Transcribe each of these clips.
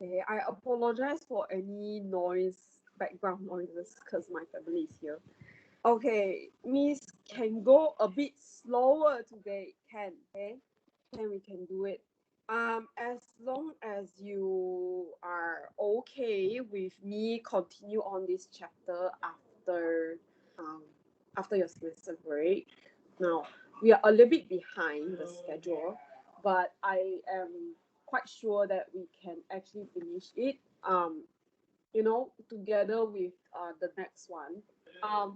Okay, I apologize for any background noises, because my family is here. Okay, Miss can go a bit slower today. Okay? We can do it. As long as you are okay with me continue on this chapter um after your semester break. Now, we are a little bit behind the schedule, but I am quite sure that we can actually finish it. Together with the next one.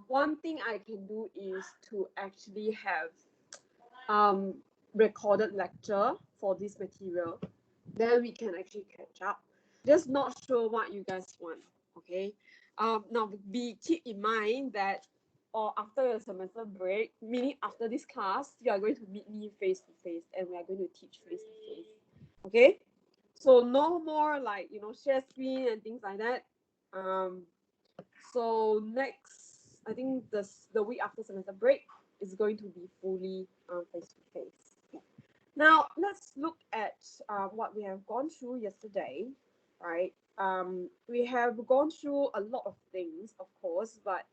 One thing I can do is to actually have um recorded lecture for this material. Then we can actually catch up. Just not sure what you guys want. Okay. Now keep in mind that or after your semester break, meaning after this class, you are going to meet me face to face, and we are going to teach face to face. Okay. So no more like share screen and things like that. So next, I think the week after semester break is going to be fully face to face. Now let's look at what we have gone through yesterday, right? We have gone through a lot of things, of course, but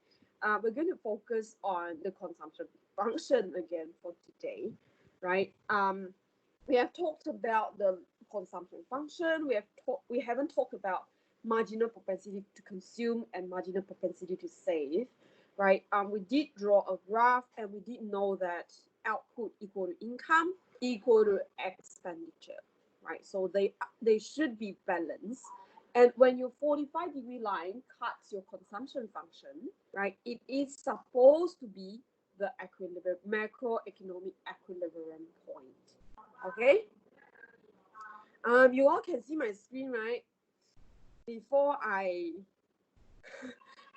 we're going to focus on the consumption function again for today, right? We have talked about the consumption function. We haven't talked about marginal propensity to consume and marginal propensity to save, right? We did draw a graph, and we did know that output equal to income equal to expenditure, right? So they should be balanced. And when your 45-degree line cuts your consumption function, right, it is supposed to be the macroeconomic equilibrium point. Okay. You all can see my screen, right? Before I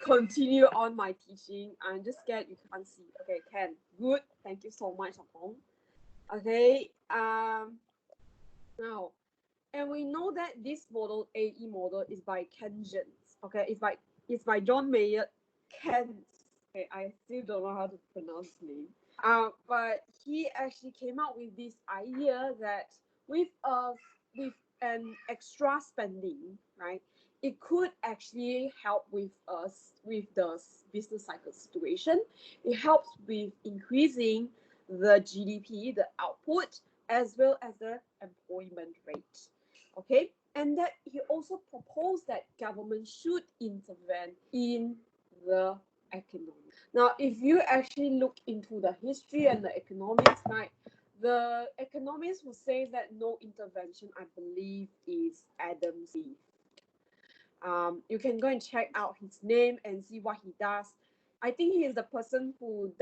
continue on my teaching, I'm just scared you can't see. Okay, can. Good. Thank you so much, Apong. Okay. Now, and we know that this model, AE model, is by Ken Jens. Okay, it's by John Maynard Keynes. Okay, I still don't know how to pronounce his name. But he actually came up with this idea that with an extra spending, right, it could actually help with us with the business cycle situation. It helps with increasing the GDP, the output, as well as the employment rate. Okay, and that he also proposed that government should intervene in the economy. Now, if you actually look into the history and the economics, right, the economists will say that no intervention, I believe, is Adam Smith. You can go and check out his name and see what he does. I think he is the person who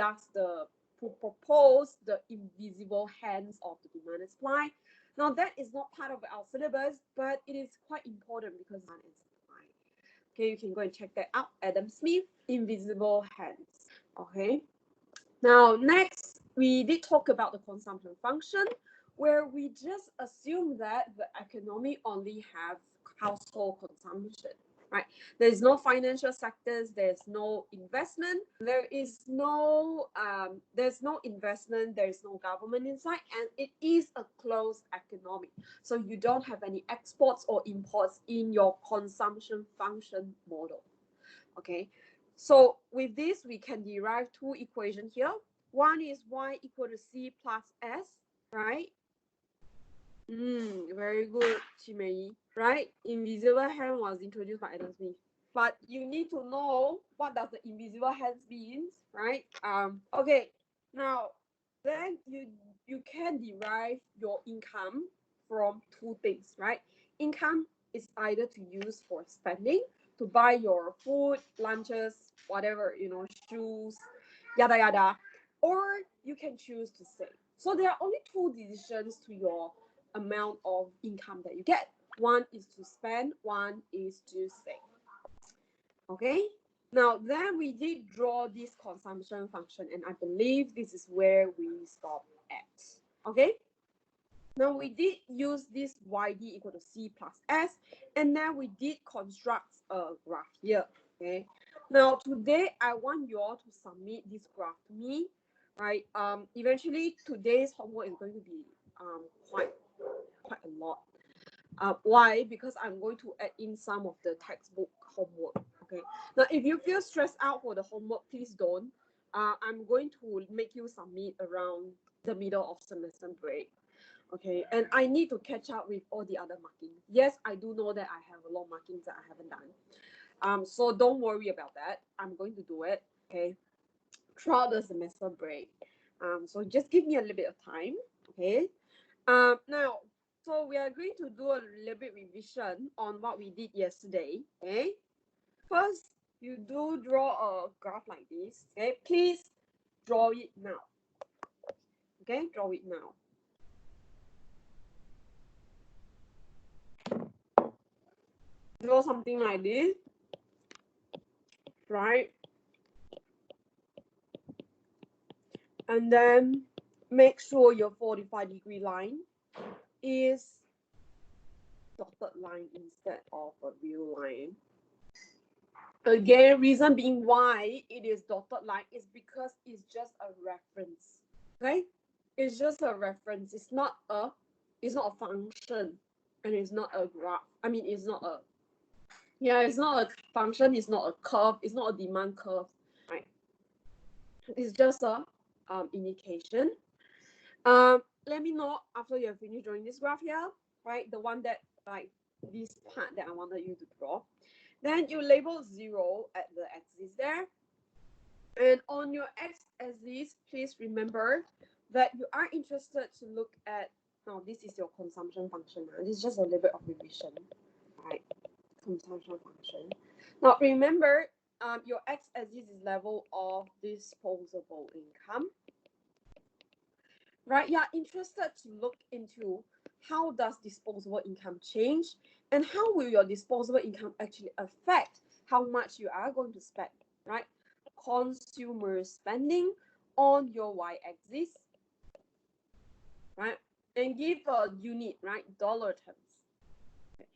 propose the invisible hands of the demand and supply. Now, that is not part of our syllabus, but it is quite important because demand and supply. Okay, you can go and check that out. Adam Smith, invisible hands. Okay. Now, next, we did talk about the consumption function, where we just assume that the economy only have household consumption, right? There's no financial sectors, there's no investment, there's no investment, there's no government inside, and it is a closed economy. So you don't have any exports or imports in your consumption function model. Okay. So with this, we can derive two equations here. One is y equal to c plus s, right? Very good, Chimei. Right? Invisible hand was introduced by Adam Smith. But you need to know what does the invisible hands means, right? Okay. Now, then you can derive your income from two things, right? Income is either to use for spending, to buy your food, lunches, whatever, shoes, yada yada, or you can choose to save. So there are only two decisions to your amount of income that you get. One is to spend, one is to save. Okay. Now then we did draw this consumption function, and I believe this is where we stop at. Okay. Now we did use this YD equal to C plus S, and then we did construct a graph here. Okay. Now today I want you all to submit this graph to me, right? Eventually today's homework is going to be quite a lot. Why? Because I'm going to add in some of the textbook homework. Okay. Now, if you feel stressed out for the homework, please don't. I'm going to make you submit around the middle of semester break. Okay, and I need to catch up with all the other marking. Yes, I do know that I have a lot of markings that I haven't done. So don't worry about that. I'm going to do it. Okay, throughout the semester break. So just give me a little bit of time. Okay. Now, so we are going to do a little bit revision on what we did yesterday. Okay. First, you do draw a graph like this. Okay, please draw it now. Okay, draw it now. Draw something like this, right? And then make sure your 45-degree line is dotted line instead of a real line. Again, reason being why it is dotted line is because it's just a reference. Okay, it's just a reference. It's not a function, and it's not a graph. I mean, it's not a it's not a function. It's not a curve. It's not a demand curve. Right? It's just a indication. Let me know after you have finished drawing this graph here, right? The one that like this part that I wanted you to draw. Then you label 0 at the axis there. And on your x-axis, please remember that you are interested to look at, now this is your consumption function. This is just a little bit of revision, right? Consumption function. Now remember, your x-axis is level of disposable income. Right, you're interested to look into how does disposable income change and how will your disposable income actually affect how much you are going to spend, right? Consumer spending on your y-axis, right? And give a unit, right? Dollar terms. Okay.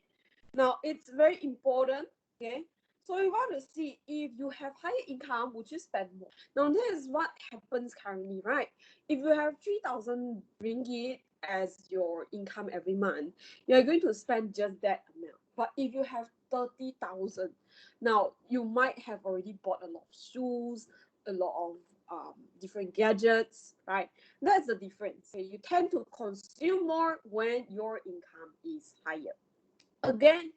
Now, it's very important, okay? So we want to see if you have higher income, would you spend more? Now, this is what happens currently, right? If you have 3,000 ringgit as your income every month, you're going to spend just that amount. But if you have 30,000, now you might have already bought a lot of shoes, a lot of different gadgets, right? That's the difference. So you tend to consume more when your income is higher. Again,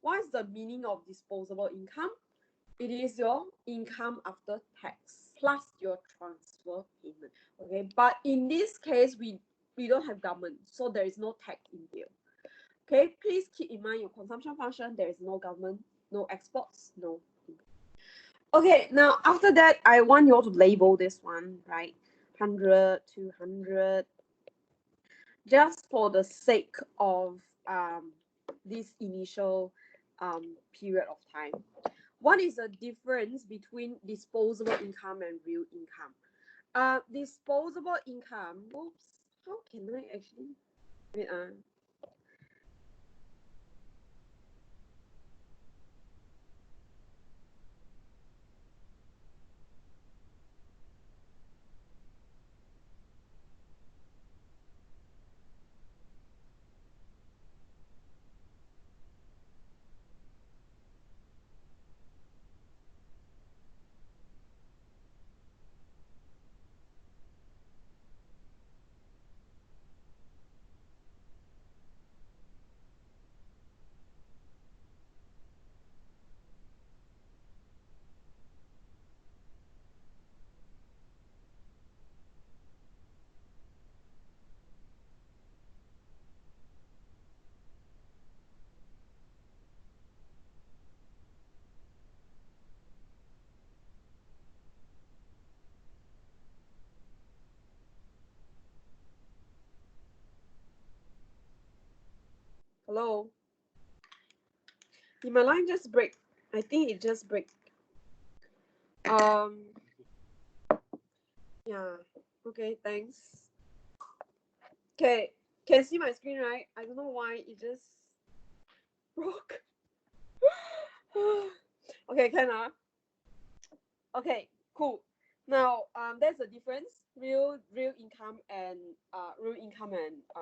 what is the meaning of disposable income? It is your income after tax plus your transfer payment. Okay, but in this case, we don't have government, so there is no tax in here. Okay, please keep in mind your consumption function. There is no government, no exports, no. Okay, now after that, I want you all to label this one, right? 100, 200, just for the sake of this initial period of time. What is the difference between disposable income and real income? Disposable income, oops, how can I actually, wait, hello? Did my line just break? I think it just break. Yeah, okay, thanks. Okay, can see my screen, right? I don't know why it just broke. Okay, can okay, cool. Now, there's a difference: real income and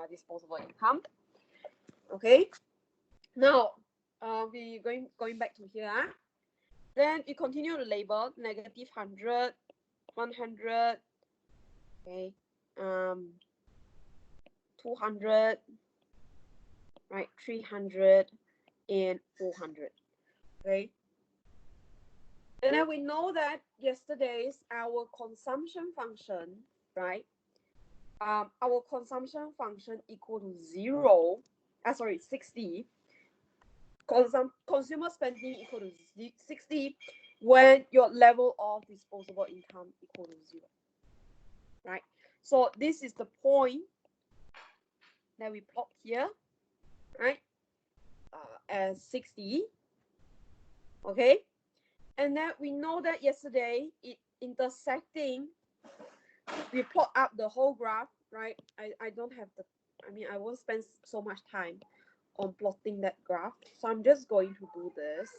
disposable income. Okay. Now, we going back to here. Then we continue to label negative 100, 100, okay, 200, right, 300, and 400, okay. And then we know that yesterday's our consumption function, right? Our consumption function equal to 0. 60. Consumer spending equal to 60 when your level of disposable income equal to 0, right? So this is the point that we plot here, right? As 60, okay. And then we know that yesterday it intersecting, we plot up the whole graph, right? I don't have the, I won't spend so much time on plotting that graph, so I'm just going to do this,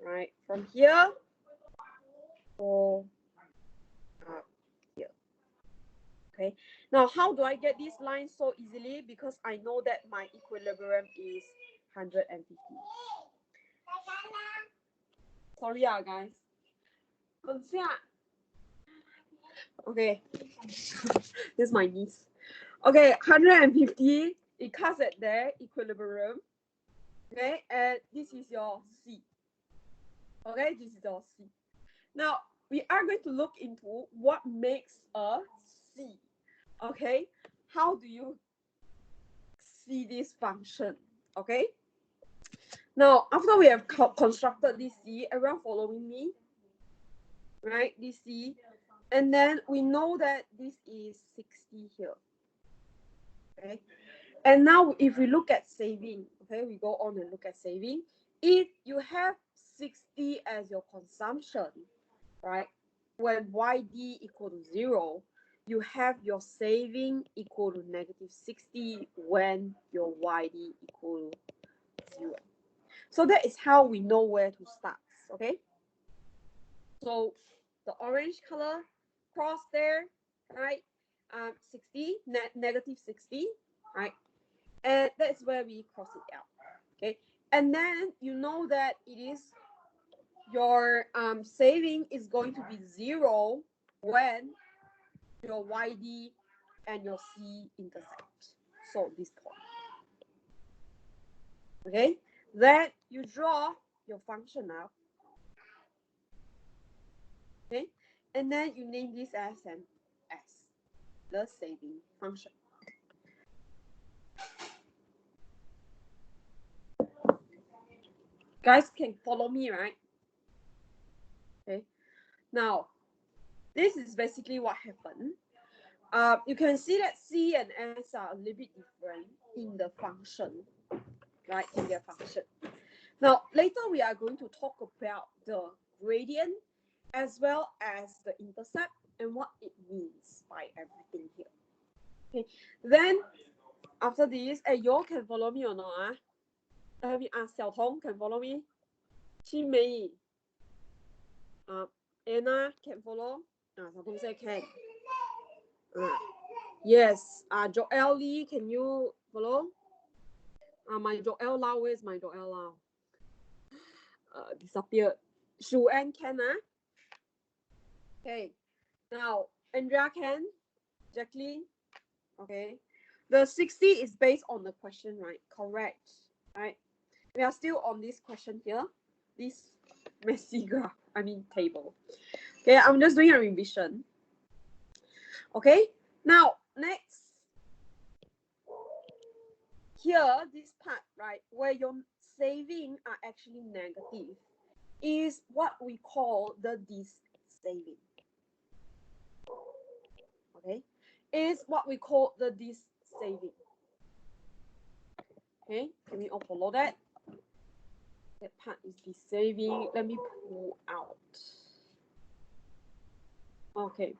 right, from here to here. Okay, now how do I get these lines so easily? Because I know that my equilibrium is 150. Sorry, guys. Okay, this is my niece. Okay, 150, it cuts at there, equilibrium. Okay, and this is your C. Okay, this is your C. Now, we are going to look into what makes a C. Okay, how do you see this function? Okay, now after we have constructed this C, everyone following me? Right, this C, and then we know that this is 60 here. Okay, and now if we look at saving, okay, we go on and look at saving. If you have 60 as your consumption, right, when YD equal to 0, you have your saving equal to negative 60 when your YD equal to 0. So that is how we know where to start, okay? So the orange color cross there, right? 60, negative 60, right? And that's where we cross it out, okay? And then you know that it is your saving is going to be 0 when your YD and your C intersect. So this point. Okay, then you draw your function now. Okay, and then you name this as an S, the saving function. Guys can follow me, right? Okay, now this is basically what happened. You can see that C and S are a little bit different in the function, right? In their function. Now, later we are going to talk about the gradient as well as the intercept and what it means by everything here. Okay, then after this, you all can follow me or not? Let me ask Xiao Tong can follow me. Qin Mei, Anna can follow. Xiao Tong said can. Yes. Joel Lee, can you follow? My Joel Lau, where's my Joel Lau? Disappeared. Shu An can, Okay. Now, Andrea can. Jacqueline. Okay. The 60 is based on the question, right? Correct. Right. We are still on this question here. This messy graph. Table. Okay. I'm just doing a revision. Okay. Now, next. Here, this part, right, where your saving are actually negative, is what we call the dis-saving. Okay, is what we call the dis-saving. Okay, can we all follow that? That part is dis-saving. Let me pull out. Okay.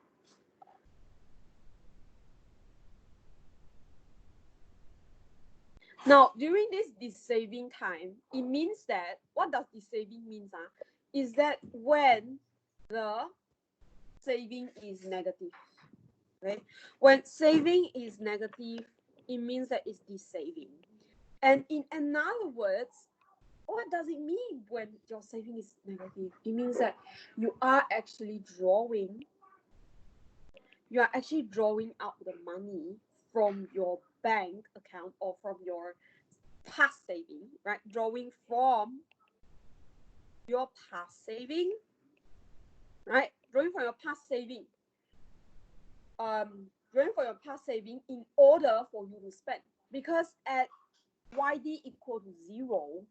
Now, during this saving time, it means that, what does this saving means? Is that when the saving is negative. Okay? When saving is negative, it means that it's this saving. And in another words, what does it mean when your saving is negative? It means that you are actually drawing out the money from your bank account or from your past saving, right? Drawing from your past saving, right? Drawing from your past saving. Drawing from your past saving in order for you to spend. Because at YD equal to 0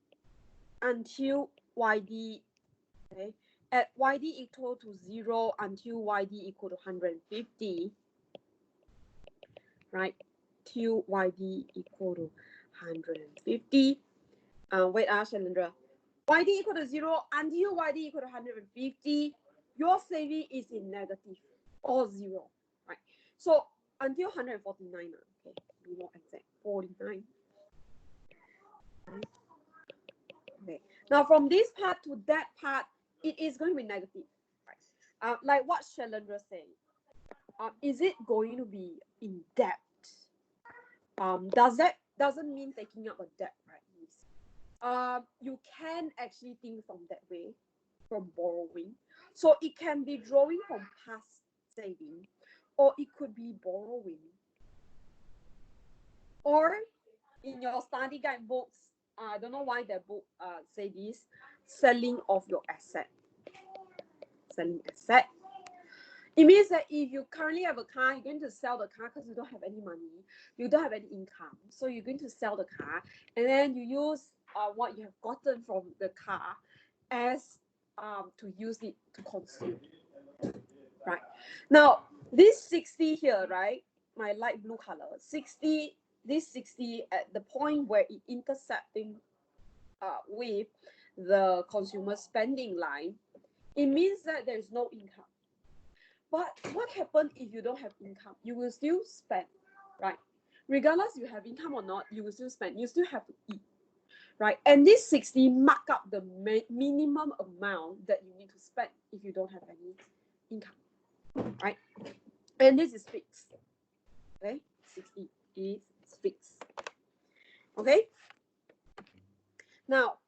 until YD, okay, at YD equal to 0 until YD equal to 150, right? Till YD equal to 150. Wait, Shalendra. YD equal to 0 until YD equal to 150, your saving is in negative or 0, right? So until 149, okay, be more exact, 49. Okay. Now from this part to that part, it is going to be negative, right? Like what Shalendra said. Is it going to be in debt? Doesn't mean taking up a debt, right? You can actually think from that way, from borrowing. So it can be drawing from past saving, or it could be borrowing. Or in your study guide books, I don't know why that book say this, selling of your asset. Selling asset. It means that if you currently have a car, you're going to sell the car because you don't have any money, you don't have any income. So you're going to sell the car, and then you use what you have gotten from the car as to use it to consume. Right. Now, this 60 here, right, my light blue color, 60, this 60 at the point where it intersecting with the consumer spending line, it means that there is no income. But what happens if you don't have income? You will still spend, right? Regardless you have income or not, you will still spend. You still have to eat, right? And this 60 mark up the minimum amount that you need to spend if you don't have any income, right? And this is fixed, okay? 60 is fixed, okay? Now,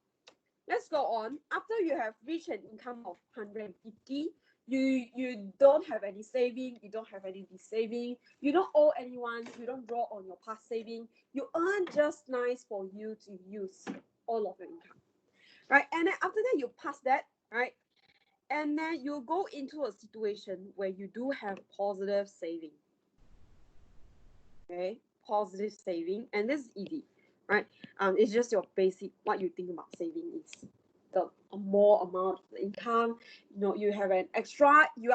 let's go on. After you have reached an income of 150, you don't have any saving, you don't have any saving, you don't owe anyone, you don't draw on your past saving, you earn just nice for you to use all of your income, right? And then after that, you pass that, right? And then you go into a situation where you do have positive saving, okay? Positive saving, and this is easy, right? It's just your basic, what you think about saving is the more amount of income, you have an extra, you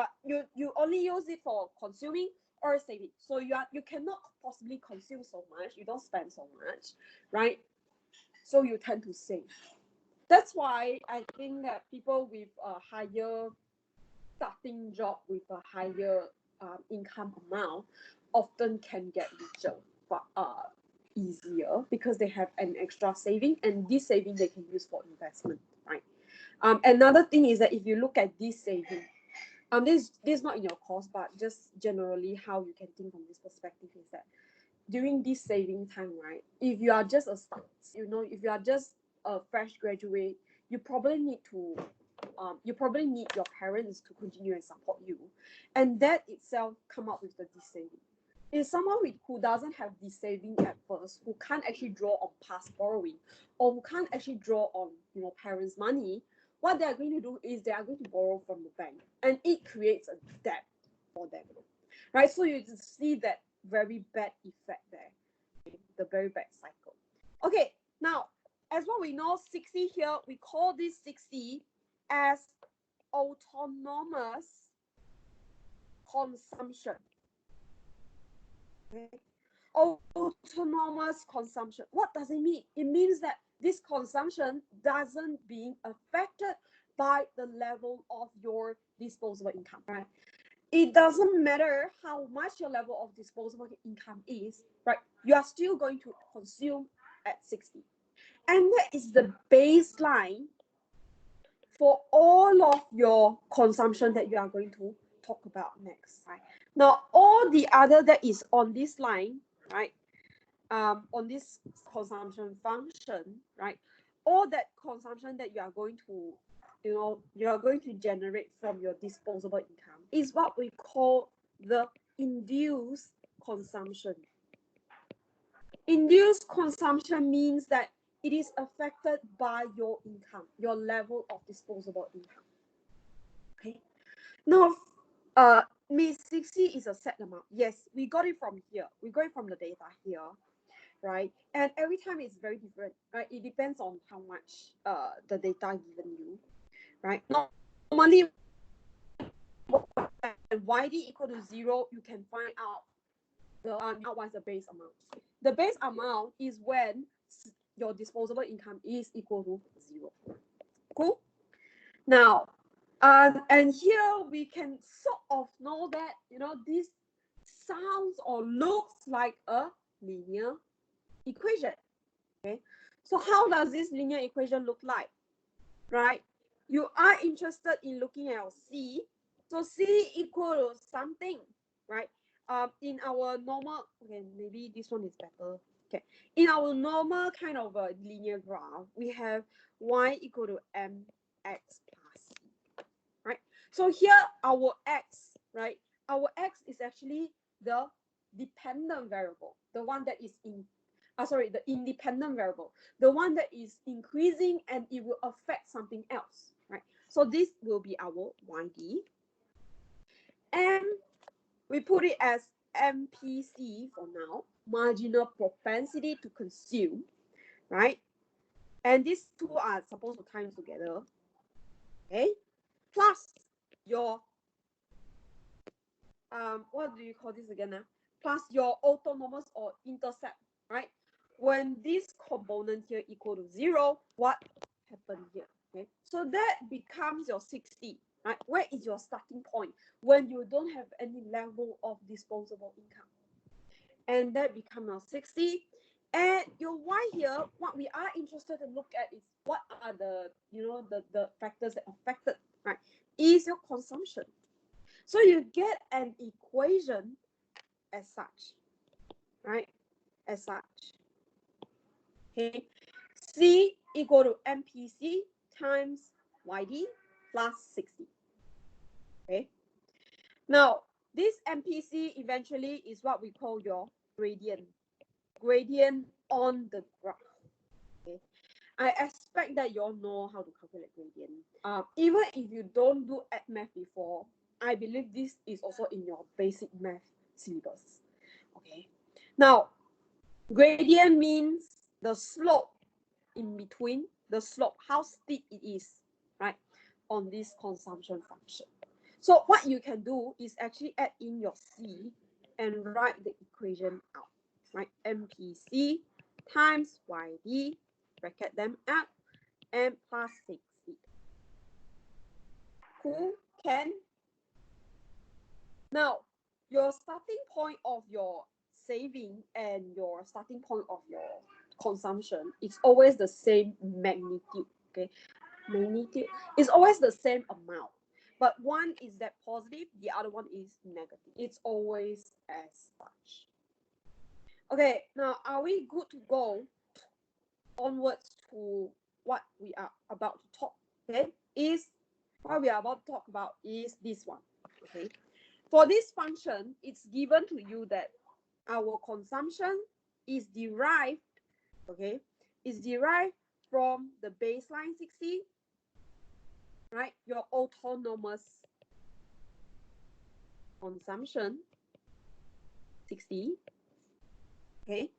only use it for consuming or saving. So you cannot possibly consume so much, you don't spend so much, right? So you tend to save. That's why I think that people with a higher starting job with a higher income amount often can get richer, but easier because they have an extra saving, and this saving they can use for investment, right? Another thing is that if you look at this saving, this is not in your course, but just generally how you can think from this perspective is that during this saving time, right, if you are just if you are just a fresh graduate, you probably need your parents to continue and support you, and that itself come up with the saving. If someone who doesn't have the saving at first, who can't actually draw on past borrowing, or who can't actually draw on parents' money, what they are going to do is they are going to borrow from the bank, and it creates a debt for them, right? So you just see that very bad effect there, okay? The very bad cycle. Okay, now as what we know, 60 here, we call this 60 as autonomous consumption. Okay. Autonomous consumption. What does it mean? It means that this consumption doesn't being affected by the level of your disposable income, right? It doesn't matter how much your level of disposable income is, right? You are still going to consume at 60. And that is the baseline for all of your consumption that you are going to talk about next, right? Now, all the other that is on this line, right? on this consumption function, right? All that consumption that you are going to, you are going to generate from your disposable income is what we call the induced consumption. Induced consumption means that it is affected by your income, your level of disposable income. Okay. Now, means 60 is a set amount. Yes, we got it from here. We got it from the data here, right? And every time it's very different, right? It depends on how much the data given you, right? Normally, when YD equal to 0, you can find out what's the base amount. The base amount is when your disposable income is equal to 0. Cool. Now, and here we can sort of know that, this sounds or looks like a linear equation. Okay, so how does this linear equation look like? Right, you are interested in looking at C. So C equal to something, right? In our normal, okay, maybe this one is better. Okay, in our normal kind of a linear graph, we have y equal to mx plus c, right? So here our x, right? Our x is actually the dependent variable, the one that is the independent variable, the one that is increasing and it will affect something else, right? So this will be our YD. And we put it as MPC for now, marginal propensity to consume, right? And these two are supposed to times together, okay? Plus your, what do you call this again? Plus your autonomous or intercept, right? When this component here equal to 0, what happened here? Okay, so that becomes your 60, right? Where is your starting point when you don't have any level of disposable income? And that becomes your 60. And your Y here, what we are interested to look at is what are the, the factors that affected, right? Is your consumption. So you get an equation as such, right? As such. Okay. C equal to MPC times YD plus 60. Okay. Now, this MPC eventually is what we call your gradient. Gradient on the graph. Okay. I expect that you all know how to calculate gradient. Even if you don't do math before, I believe this is also in your basic math syllabus. Okay. Now, gradient means the slope in between, the slope, how steep it is, right, on this consumption function. So what you can do is actually add in your C and write the equation out, right? MPC times YD, bracket them out, and plus 60. Who can? Now, your starting point of your saving and your starting point of your consumption is always the same magnitude. Okay, magnitude is always the same amount, but one is that positive, the other one is negative. It's always as such. Okay, now are we good to go onwards to what we are about to talk? Okay, is what we are about to talk about is this one. Okay, for this function, it's given to you that our consumption is derived, okay, is derived from the baseline 60, right? Your autonomous consumption 60, okay,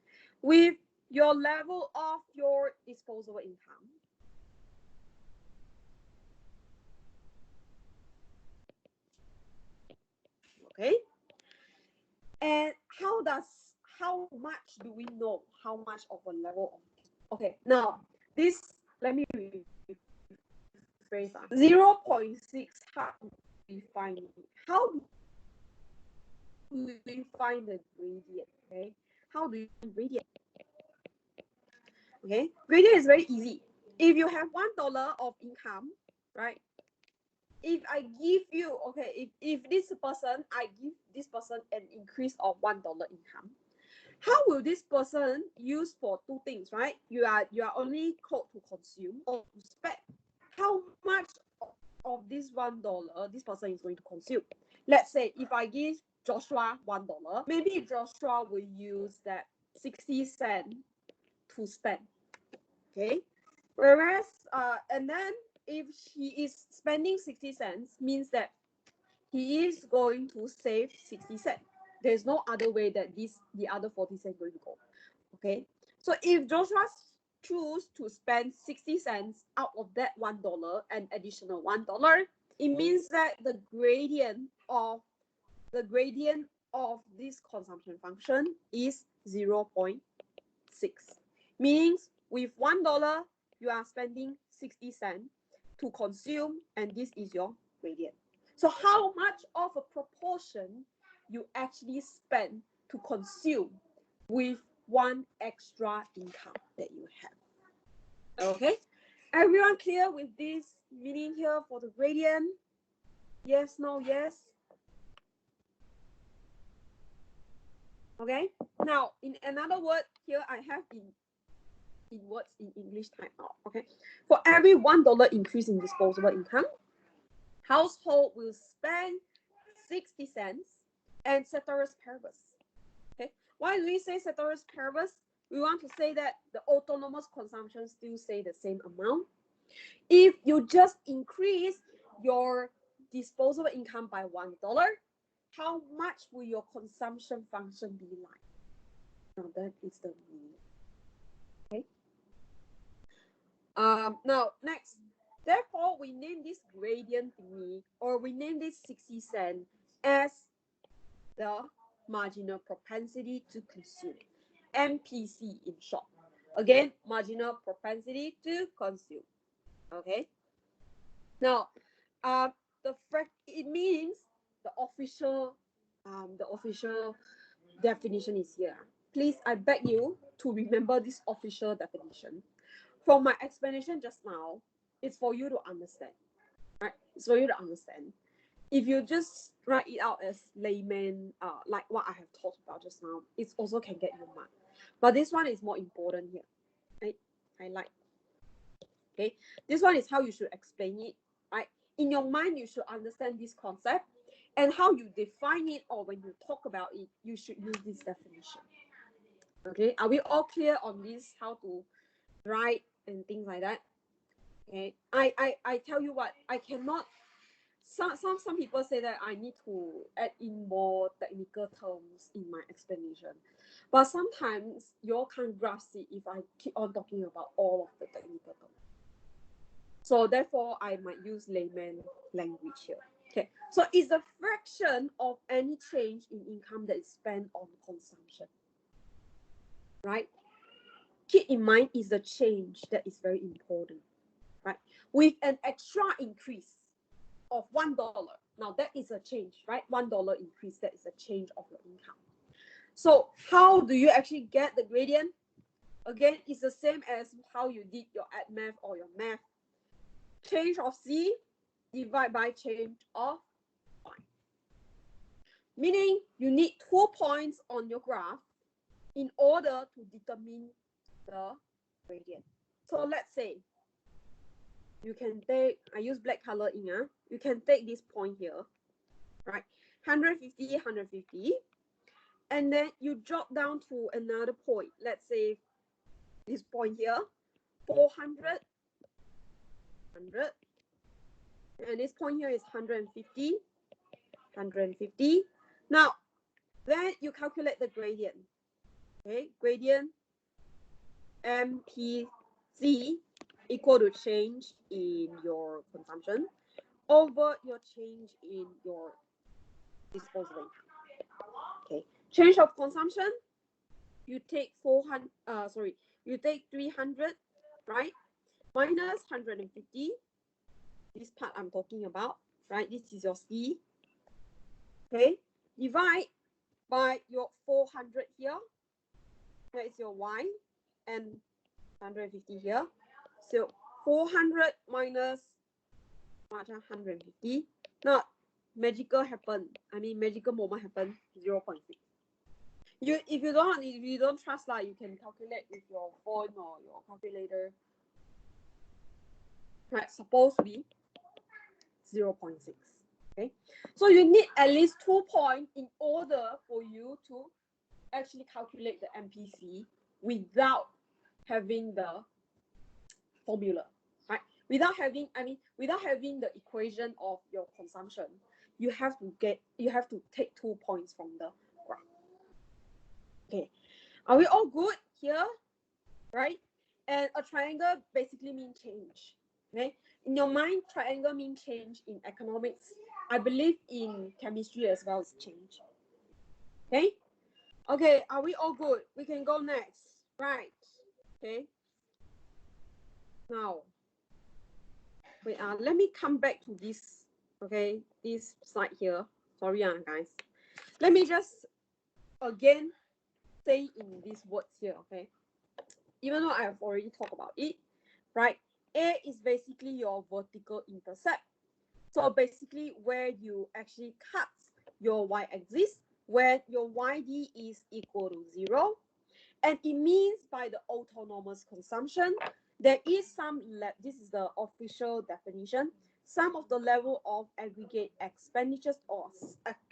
with your level of your disposable income. Okay, and how much do we know how much of a level of, okay, now this, let me rephrase that. 0.6, how do we find it? How do we find the gradient? Okay, how do you find gradient? Okay, gradient is very easy. If you have $1 of income, right? If I give you, okay, if this person, I give this person an increase of $1 income, How will this person use for two things, right? You are only called to consume or to spend. How much of this $1 this person is going to consume? Let's say if I give Joshua $1, maybe Joshua will use that 60 cents to spend. Okay. Whereas and then if he is spending 60 cents, means that he is going to save 60 cents. There's no other way that the other 40 cents going to go. Okay. So if Joshua choose to spend 60 cents out of that $1 and additional $1, it means that the gradient of this consumption function is 0.6. Meaning with $1 you are spending 60 cents to consume, and this is your gradient. So how much of a proportion you actually spend to consume with one extra income that you have. Okay, everyone clear with this meaning here for the gradient? Yes, no, yes. Okay, now in another word here I have in words in English time out. Okay, for every $1 increase in disposable income, household will spend 60 cents and ceteris paribus. Okay, why do we say ceteris paribus? We want to say that the autonomous consumption still say the same amount. If you just increase your disposable income by $1, how much will your consumption function be like? Now that is the meaning. Okay. Now next, therefore we name this gradient thingy, or we name this 60 cent as the marginal propensity to consume, MPC in short. Again, marginal propensity to consume. Okay. Now, it means the official definition is here. Please, I beg you to remember this official definition. From my explanation just now, it's for you to understand, right? It's for you to understand. If you just write it out as layman, like what I have talked about just now, it also can get you mad. But this one is more important here, right? Highlight. Okay, this one is how you should explain it, right? In your mind, you should understand this concept, and how you define it, or when you talk about it, you should use this definition. Okay, are we all clear on this? How to write and things like that? Okay, I tell you what, I cannot. Some people say that I need to add in more technical terms in my explanation, but sometimes you all can't grasp it if I keep on talking about all of the technical terms. So therefore, I might use layman language here. Okay, so it's a fraction of any change in income that is spent on consumption, right? Keep in mind, is the change that is very important, right? With an extra increase of $1, now that is a change, right? $1 increase, that is a change of your income. So how do you actually get the gradient? Again, it's the same as how you did your add math or your math. Change of C divide by change of Y. Meaning you need 2 points on your graph in order to determine the gradient. So let's say you can take, I use black color ink, you can take this point here, right? 150, 150, and then you drop down to another point. Let's say this point here, 400, 100, and this point here is 150, 150. Now, then you calculate the gradient. Okay, gradient MPC equal to change in your consumption over your change in your disposable income. Okay, change of consumption, you take 400. You take 300, right? Minus 150. This part I'm talking about, right? This is your C. Okay, divide by your 400 here. That is your Y, and 150 here. So 400 minus 150. Now, magical moment happen, 0.6. if you don't trust you can calculate with your phone or your calculator. Right, supposed to be 0.6. Okay, so you need at least 2 points in order for you to actually calculate the MPC without having the formula, right? Without having the equation of your consumption, you have to take 2 points from the graph. Okay, are we all good here? Right? And a triangle basically means change. Okay, in your mind, triangle means change. In economics, I believe in chemistry as well as change. Okay, okay, are we all good? We can go next. Right? Okay. Now, wait. Let me come back to this. Okay, this slide here. Sorry, guys. Let me just again say in these words here. Okay, even though I have already talked about it, right? A is basically your vertical intercept. So basically where you actually cut your y-axis, where your YD is equal to 0. And it means by the autonomous consumption, there is some, this is the official definition, some of the level of aggregate expenditures or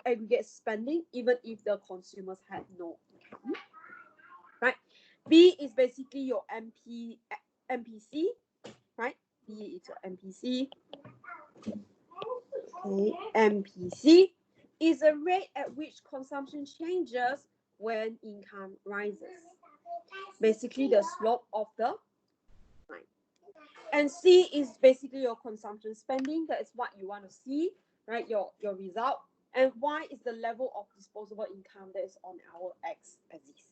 aggregate spending, even if the consumers had no income, right? B is basically your MPC, right? B is your MPC. Okay, MPC is a rate at which consumption changes when income rises. Basically, the slope of the line. And C is basically your consumption spending. That is what you want to see, right? Your result. And Y is the level of disposable income that is on our x-axis.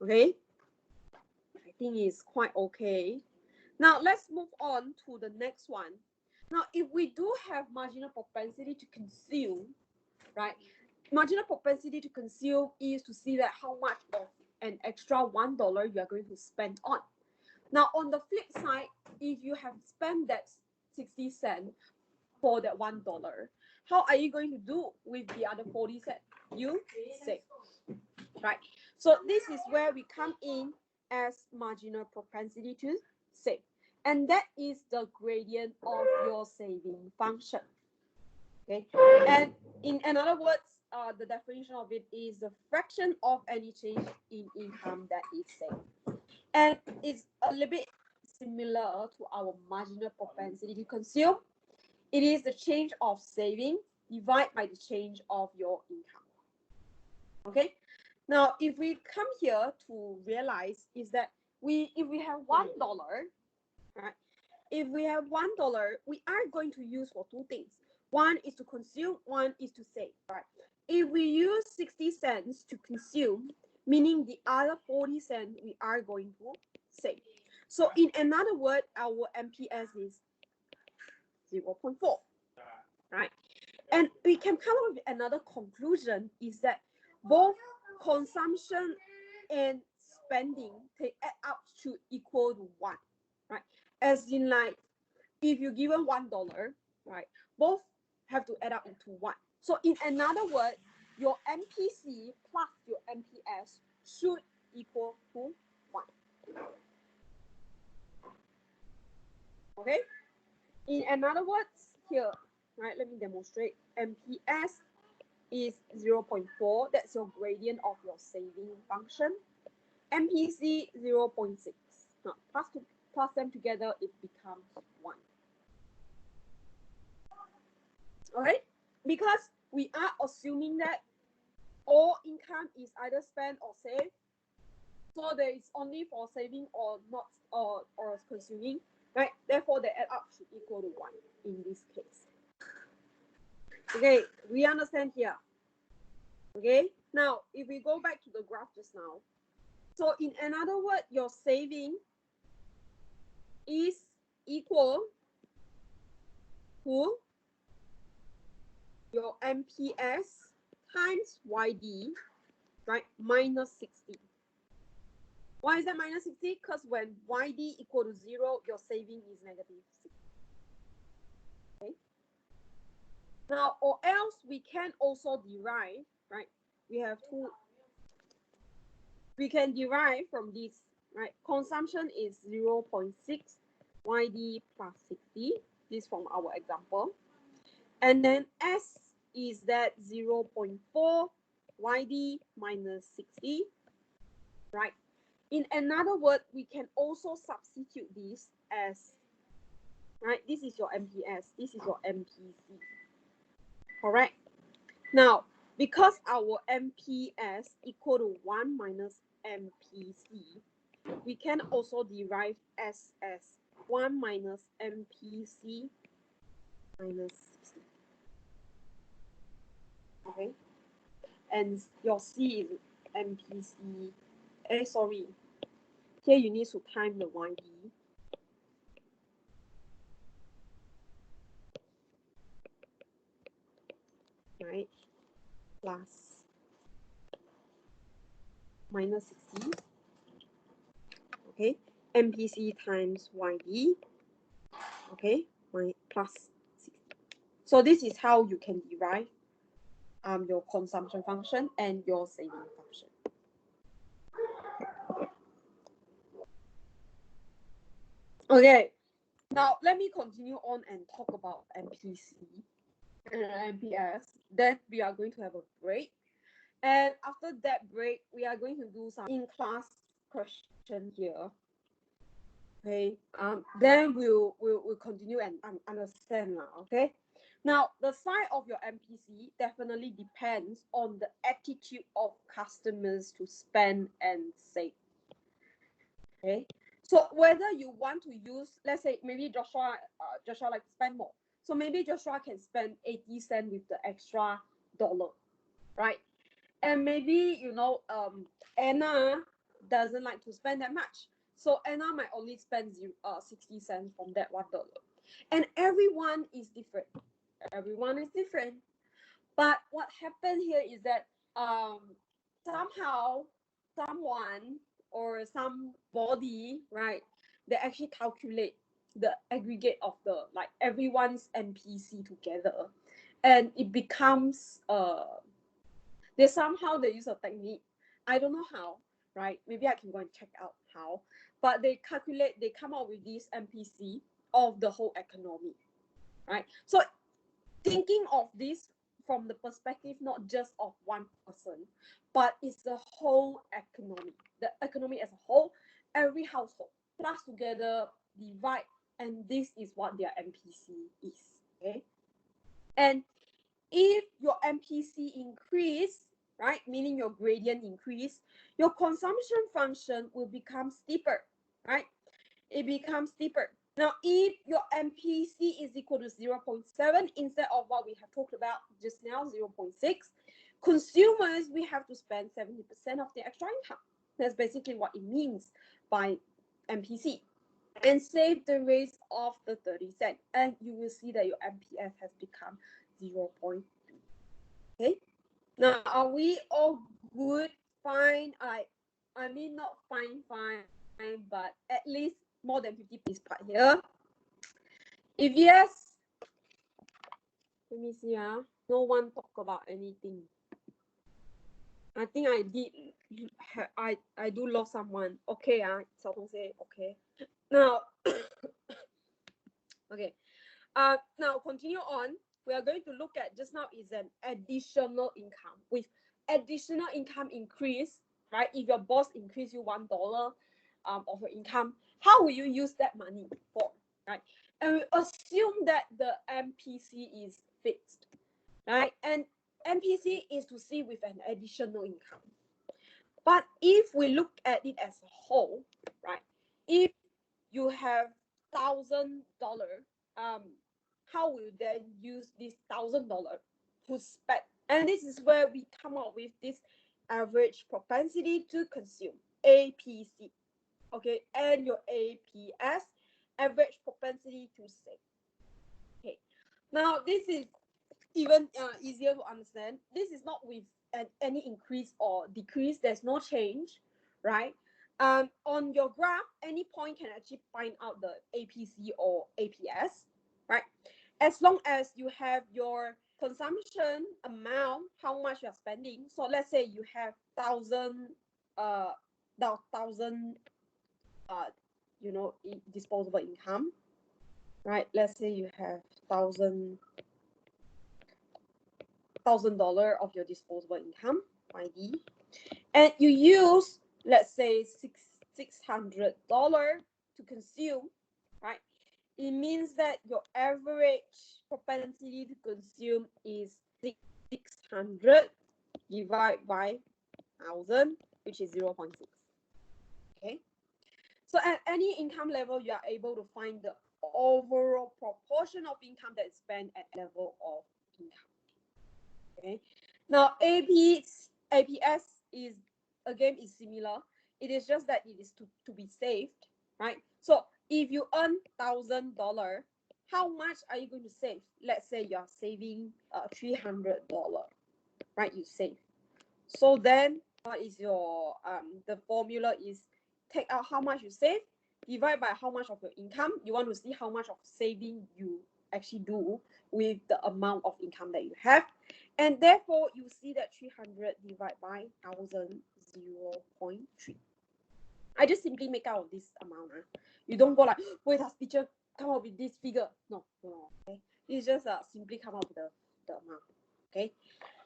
Okay, I think it's quite okay. Now let's move on to the next one. Now, if we do have marginal propensity to consume, right? Marginal propensity to consume is to see that how much of an extra $1 you are going to spend on. Now, on the flip side, if you have spent that 60 cents for that $1, how are you going to do with the other 40 cents? You save, right? So this is where we come in as marginal propensity to save. And that is the gradient of your saving function. Okay, and in other words, the definition of it is the fraction of any change in income that is saved. And it's a little bit similar to our marginal propensity to consume. It is the change of saving divided by the change of your income. Okay, now if we come here to realize is that if we have $1, right? If we have $1, we are going to use for two things. One is to consume, one is to save, right? If we use 60 cents to consume, meaning the other 40 cents we are going to save. So in another word, our MPS is 0.4, right? And we can come up with another conclusion is that both consumption and spending they add up to equal to 1, right? As in like, if you're given $1, right, both have to add up into 1. So in another word, your MPC plus your MPS should equal to 1. Okay? In another words, here, right, let me demonstrate. MPS is 0.4. That's your gradient of your saving function. MPC 0.6. Now, plus them together, it becomes 1. Okay? Because we are assuming that all income is either spent or saved. So there is only for saving or not or consuming, right? Therefore, the add up should equal to 1 in this case. Okay, we understand here. Okay, now if we go back to the graph just now, so in another word, your saving is equal to your MPS times YD, right, minus 60. Why is that minus 60? Because when YD equal to 0, your saving is negative 60. Okay. Now, or else we can also derive, right? We have two we can derive from this, right? Consumption is 0.6 YD plus 60. This from our example. And then S is that 0.4 YD minus 60, right? In another word, we can also substitute this as, right? This is your MPS, this is your MPC, correct? Now, because our MPS equal to 1 minus MPC, we can also derive S as 1 minus MPC minus 60. Okay? And your C is MPC. Sorry. Here you need to time the YD. Right? Plus minus 60. Okay? MPC times YD. Okay? Plus 60. So this is how you can derive your consumption function and your saving function. Okay, now let me continue on and talk about MPC and MPS. Then we are going to have a break. And after that break, we are going to do some in-class question here. Okay, then we'll continue and understand now. Okay, now the size of your MPC definitely depends on the attitude of customers to spend and save. Okay, so whether you want to use, let's say maybe Joshua like to spend more, so maybe Joshua can spend 80 cents with the extra dollar, right? And maybe Anna doesn't like to spend that much, so Anna might only spend 60 cents from that $1. And everyone is different. But what happened here is that somehow someone or somebody, right, they actually calculate the aggregate of the like everyone's MPC together, and it becomes they use a technique. I don't know how, right? Maybe I can go and check out how. But they come up with this MPC of the whole economy, right? So thinking of this from the perspective not just of one person, but it's the whole economy. The economy as a whole, every household, plus together, divide, and this is what their MPC is. Okay. And if your MPC increase, right, meaning your gradient increase, your consumption function will become steeper, right? It becomes steeper. Now, if your MPC is equal to 0.7 instead of what we have talked about just now, 0.6, consumers, we have to spend 70% of the extra income. That's basically what it means by MPC. And save the rest of the 30 cents. And you will see that your MPF has become 0.2. Okay. Now, are we all good? Fine. I mean, not fine, but at least more than 50 piece part here. If yes, let me see. No one talk about anything. I think I did. I do lost someone. Okay. Xiaotong say okay. Now, okay. Now continue on. We are going to look at just now is an additional income. With additional income increase, right? If your boss increase you $1 of your income, how will you use that money for, right? And we assume that the MPC is fixed, right? And MPC is to see with an additional income. But if we look at it as a whole, right? If you have $1,000, how will you then use this $1,000 to spend? And this is where we come up with this average propensity to consume, APC. Okay, and your APS, average propensity to save. Okay, now this is even easier to understand. This is not with any increase or decrease. There's no change, right? On your graph, any point can actually find out the APC or APS, right? As long as you have your consumption amount, how much you're spending. So let's say you have $1,000 the thousand disposable income, right? Let's say you have $1,000 of your disposable income, ID, and you use, let's say, $600 to consume, right? It means that your average propensity to consume is 600 divided by 1,000, which is 0.6. Okay. So at any income level, you are able to find the overall proportion of income that is spent at level of income. Okay. Now APS is again is similar. It is just that it is to be saved, right? So if you earn $1,000, how much are you going to save? Let's say you are saving $300, right? You save. So then what is your the formula is take out how much you save, divide by how much of your income. You want to see how much of saving you actually do with the amount of income that you have. And therefore, you see that 300 divided by 1,000, 0.3. I just simply make out this amount. You don't go like, wait, does teacher come up with this figure? No. Okay? It's just simply come up with the amount. Okay.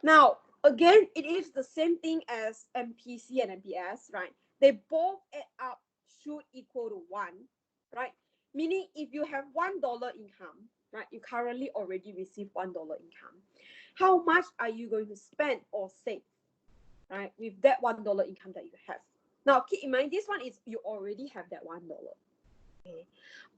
Now, again, it is the same thing as MPC and MPS, right? They both add up should equal to 1, right? Meaning if you have $1 income, right, you currently already receive $1 income. How much are you going to spend or save, right, with that $1 income that you have? Now, keep in mind, this one is you already have that $1. Okay.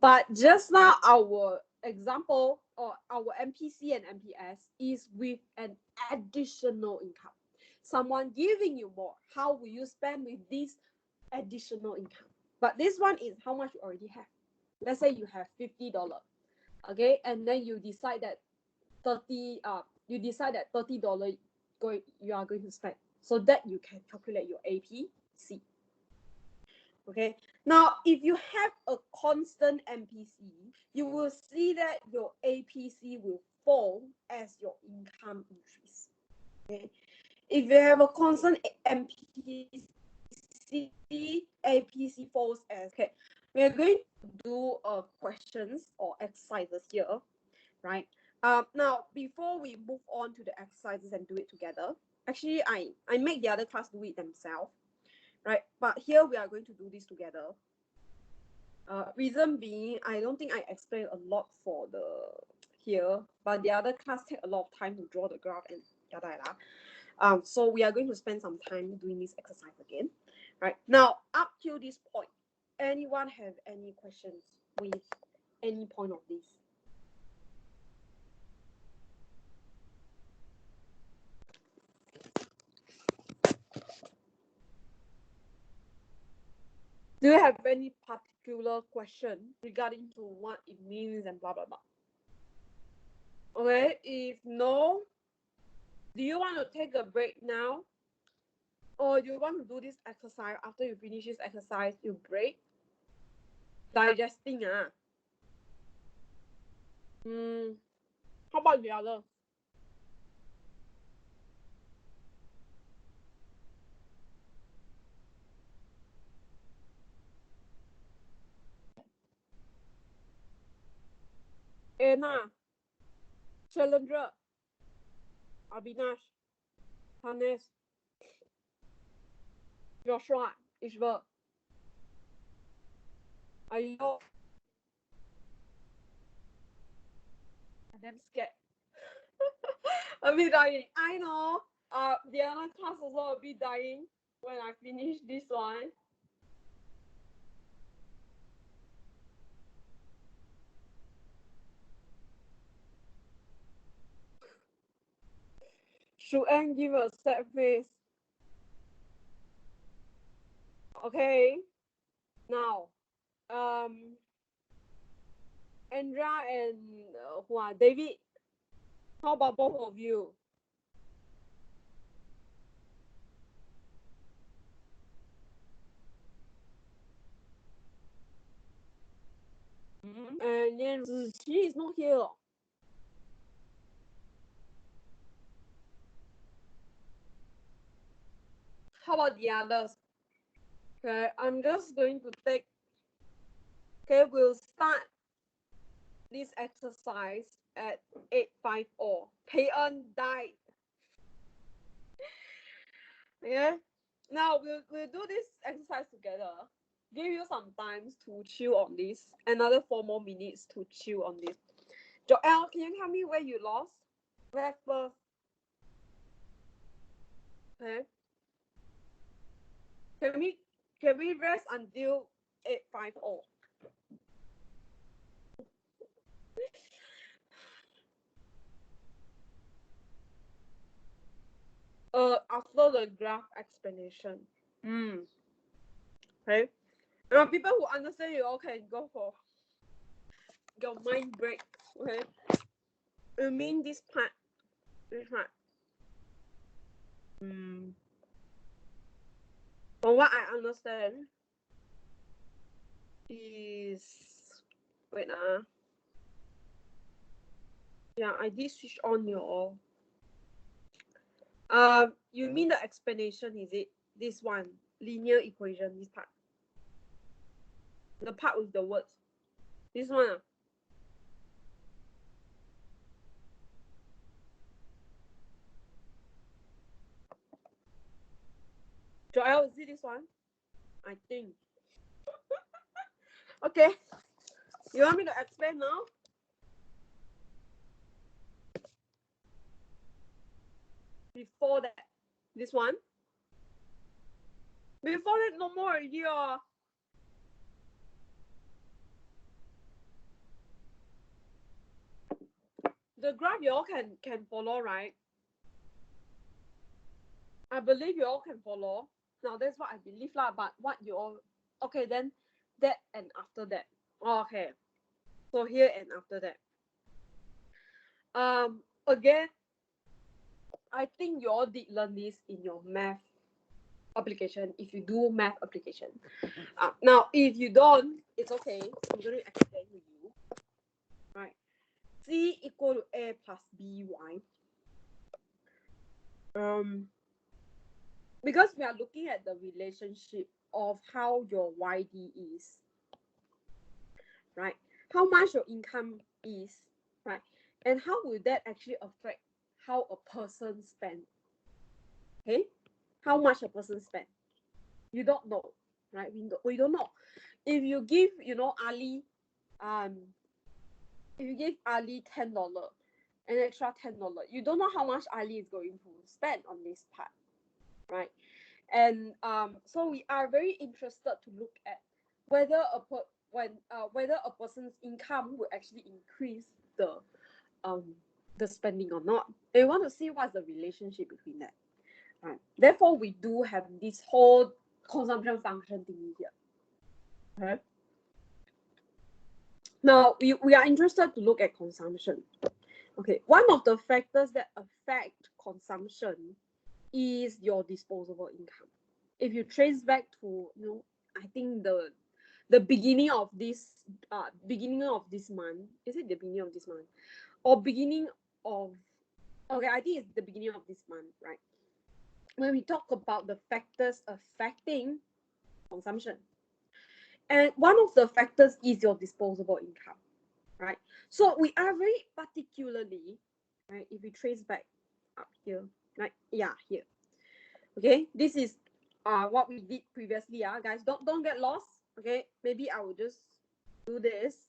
But just now, our example or our MPC and MPS is with an additional income. Someone giving you more. How will you spend with this additional income? But this one is how much you already have. Let's say you have $50, okay, and then you decide that $30 you are going to spend, so that you can calculate your APC. Okay. Now, if you have a constant MPC, you will see that your APC will fall as your income increase. Okay. If you have a constant MPC, APC falls as, okay. We are going to do questions or exercises here, right? Now, before we move on to the exercises and do it together, actually, I make the other class do it themselves. Right, but here we are going to do this together. Reason being, I don't think I explained a lot for the here, but the other class take a lot of time to draw the graph and yada yada. So we are going to spend some time doing this exercise again. Right, now up to this point, anyone have any questions with any point of this? Do you have any particular question regarding to what it means and blah blah blah? Okay, if no, do you want to take a break now? Or do you want to do this exercise after you finish this exercise, you break? Digesting, how about the other? Anna, Challenger, Abinash, Hannes, Joshua, Ishbel. Are you damn scared? A bit dying. I know. The other class also a bit dying when I finish this one. Should Anne give a sad face? Okay. Now, Andra and David, how about both of you? And then she is not here. How about the others? Okay, I'm just going to take, okay, we'll start this exercise at 850. Pay Eun died. Yeah. Now we'll do this exercise together. Give you some time to chew on this. Another 4 more minutes to chew on this. Joel, can you tell me where you lost? Where first? Okay. Can we rest until 850? After the graph explanation. Okay. People who understand you all can go for your mind break. Okay. You mean this part? This part. From what I understand is, wait yeah, I did switch on your. You mean the explanation? Is it this one, linear equation? This part, the part with the words. This one. Joel, is it this one? I think. Okay. You want me to explain now? Before that, this one. Before that, no more already. The graph you all can follow, right? I believe you all can follow. Now that's what I believe lah. But what you all, okay, then that and after that. Okay. So here and after that. Again, I think you all did learn this in your math application. If you do math application, now if you don't, it's okay. I'm going to explain to you. Right. C equal to A plus BY. Because we are looking at the relationship of how your YD is, right? How much your income is, right? And how will that actually affect how a person spend? Okay, how much a person spend? You don't know, right? We don't know. If you give, Ali, if you give Ali $10, an extra $10, you don't know how much Ali is going to spend on this part, right? And so we are very interested to look at whether whether a person's income will actually increase the spending or not. They want to see what's the relationship between that. Right. Therefore, we do have this whole consumption function thingy here. Okay. Now we are interested to look at consumption. Okay, one of the factors that affect consumption is your disposable income. If you trace back to, I think the beginning of this month, is it the beginning of this month or beginning of, okay, I think it's the beginning of this month, right? When we talk about the factors affecting consumption, and one of the factors is your disposable income, right? So we are very particularly, right, if we trace back up here, right? Yeah, here. Okay, this is what we did previously. Guys, don't get lost. Okay, maybe I will just do this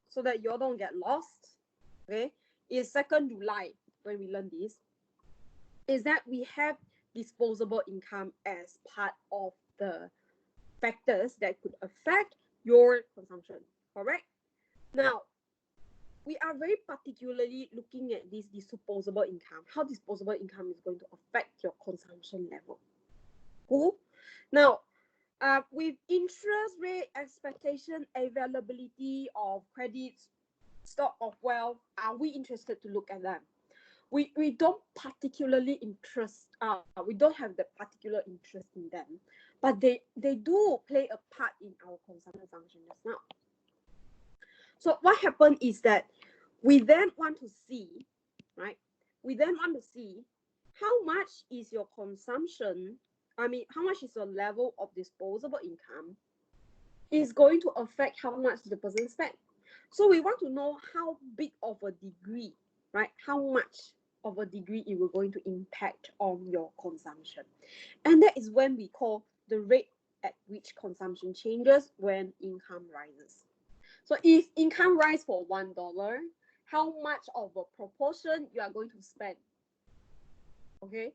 so that you all don't get lost. Okay, it's 2nd July when we learn this. Is that we have disposable income as part of the factors that could affect your consumption. Correct? Now, we are very particularly looking at this disposable income, how disposable income is going to affect your consumption level. Cool? Now, with interest rate, expectation, availability of credits, stock of wealth, are we interested to look at them? We don't particularly we don't have the particular interest in them, but they do play a part in our consumption function just now. So what happened is that we then want to see, right? We then want to see how much is your consumption how much is the level of disposable income is going to affect how much the person spent. So we want to know how big of a degree, right? How much of a degree it will going to impact on your consumption. And that is when we call the rate at which consumption changes when income rises. So if income rise for $1, how much of a proportion you are going to spend? Okay,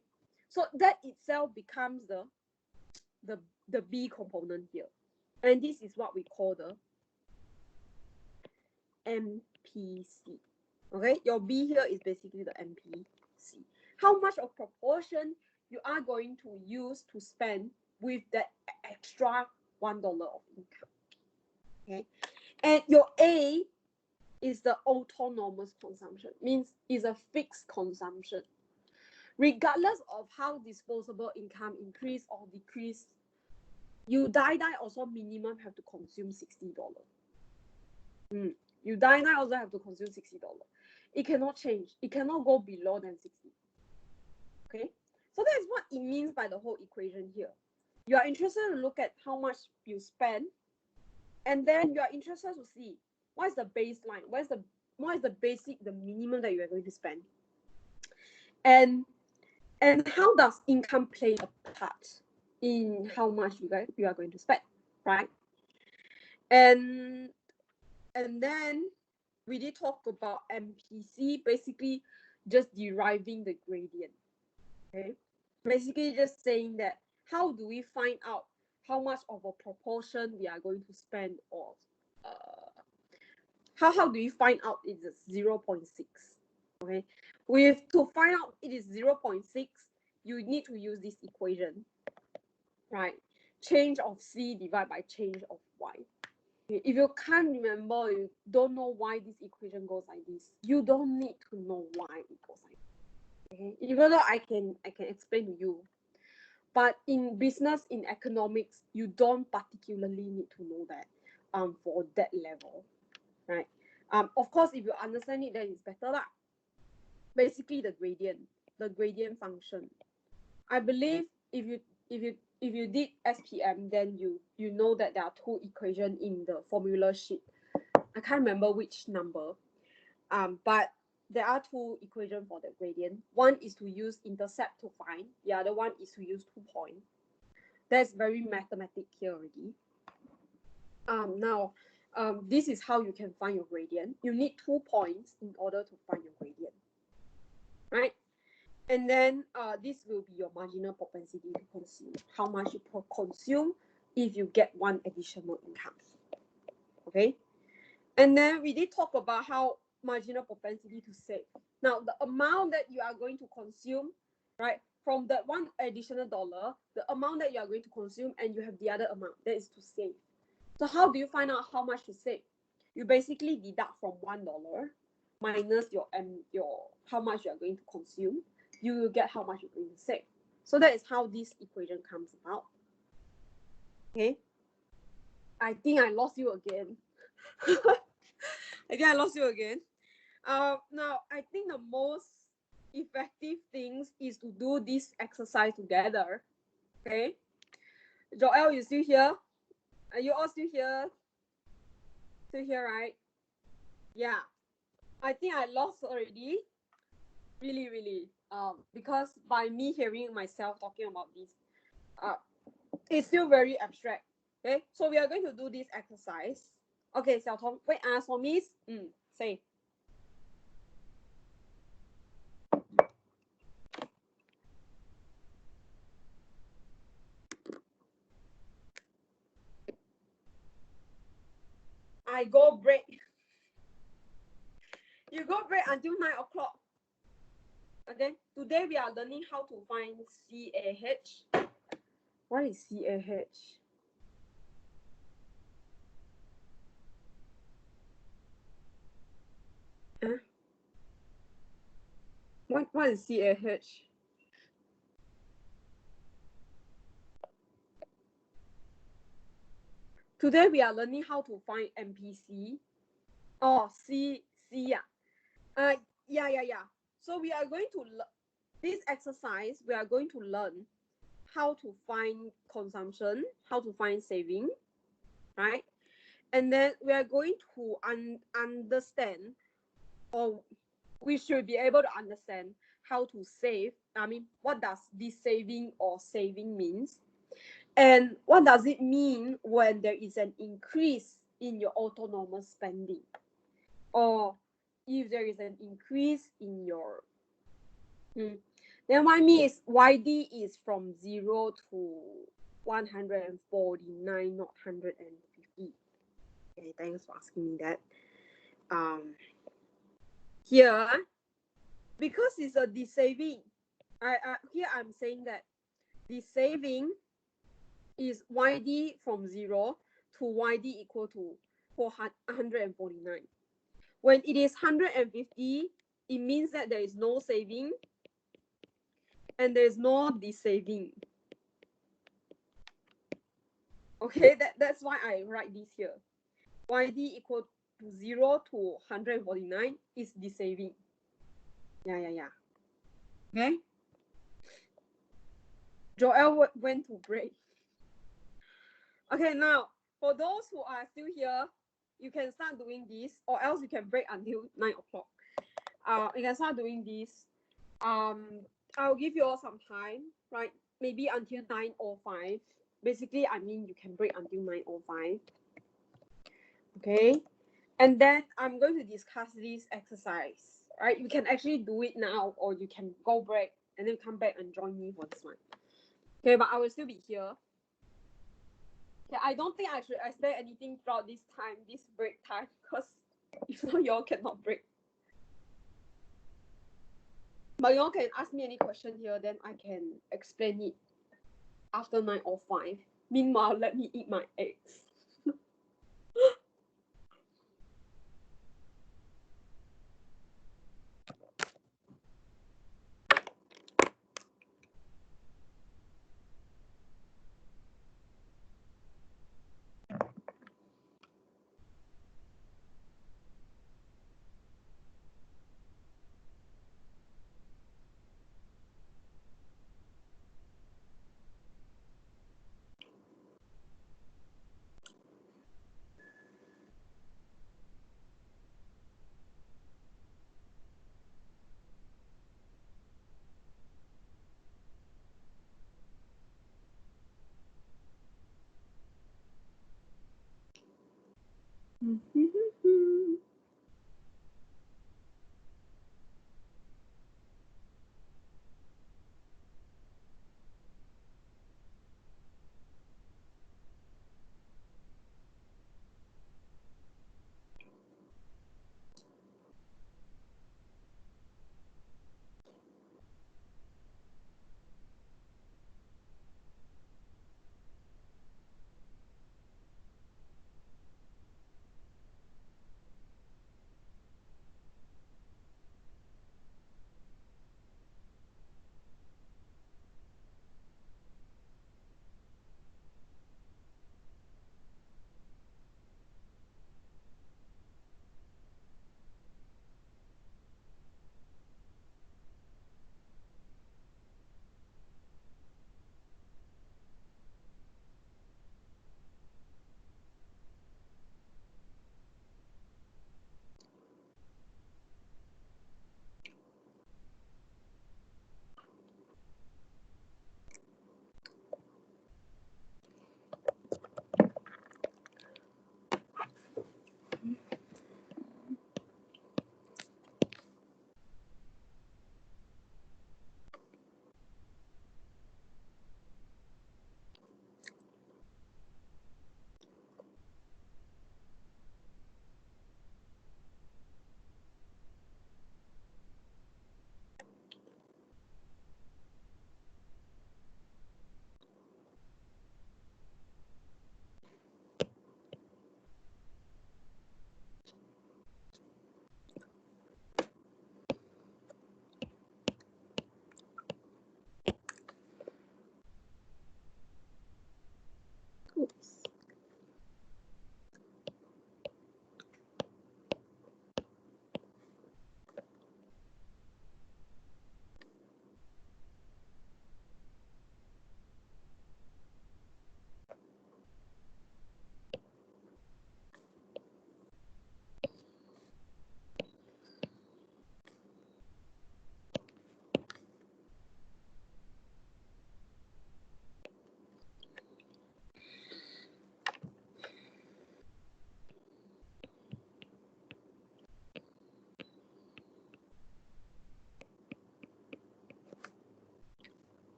so that itself becomes the B component here, and this is what we call the MPC. Okay, your B here is basically the MPC. How much of proportion you are going to use to spend with that extra $1 of income. Okay, and your A is the autonomous consumption, means is a fixed consumption. Regardless of how disposable income increase or decrease, you die also minimum have to consume $60. You die also have to consume $60. It cannot change. It cannot go below than 60. Okay, so that is what it means by the whole equation here. You are interested to look at how much you spend, and then you are interested to see what is the baseline, what is the basic, the minimum that you are going to spend, and how does income play a part in how much you are going to spend, right? And then we did talk about MPC, basically just deriving the gradient. Okay, basically just saying that how do we find out how much of a proportion we are going to spend, or how do we find out it's 0.6? Okay, to find out it is 0.6, you need to use this equation, right? Change of C divided by change of Y. Okay, if you can't remember, you don't know why this equation goes like this, you don't need to know why it goes like this. Okay, even though I can explain to you, but in business, in economics, you don't particularly need to know that for that level, right? Of course, if you understand it, then it's better lah. Basically, the gradient function. I believe if you did SPM, then you know that there are two equations in the formula sheet. I can't remember which number, but there are two equations for the gradient. One is to use intercept to find. The other one is to use 2 points. That's very mathematic here already. Now, this is how you can find your gradient. You need 2 points in order to find your gradient, right? And then this will be your marginal propensity to consume. How much you consume if you get one additional income. Okay. And then we did talk about how marginal propensity to save. Now, the amount that you are going to consume, right, from that one additional dollar, the amount that you are going to consume, and you have the other amount that is to save. So how do you find out how much to save? You basically deduct from $1 minus your how much you are going to consume. You will get how much you're going to save. So that is how this equation comes about. Okay. I think I lost you again. Now, I think the most effective things is to do this exercise together. Okay. Joel, you still here? Are you all still here? Still here, right? Yeah. I think I lost already. Really, really. Because by me hearing myself talking about this, it's still very abstract. Okay, so we are going to do this exercise. Okay, Xiao Tong, wait, for me, say. I go break. You go break until 9 o'clock. Okay, today we are learning how to find CAH. What is CAH? Huh? What is CAH? Today we are learning how to find MPC. Oh, yeah. Yeah. So we are going to this exercise. We are going to learn how to find consumption, how to find saving, right? And then we are going to understand, or we should be able to understand how to save. I mean, what does this saving or saving means? And what does it mean when there is an increase in your autonomous spending? Or if there is an increase in your then what I mean is YD is from 0 to 149, not 150. Okay, thanks for asking me that. Here, because it's a de-saving, here I'm saying that the saving is YD from 0 to YD equal to 149. When it is 150, it means that there is no saving and there is no de-saving. Okay, that's why I write this here. YD equal to 0 to 149 is de-saving. Yeah. Okay. Joel went to break. Okay, now for those who are still here, you can start doing this, or else you can break until 9 o'clock. You can start doing this. I'll give you all some time, right? Maybe until 9:05. Basically, I mean you can break until 9:05. Okay, and then I'm going to discuss this exercise. Right, you can actually do it now, or you can go break and then come back and join me for this one. Okay, but I will still be here. Okay, I don't think I should explain anything throughout this time, this break time, because if not, y'all cannot break. But y'all can ask me any question here, then I can explain it after 9:05. Meanwhile, let me eat my eggs.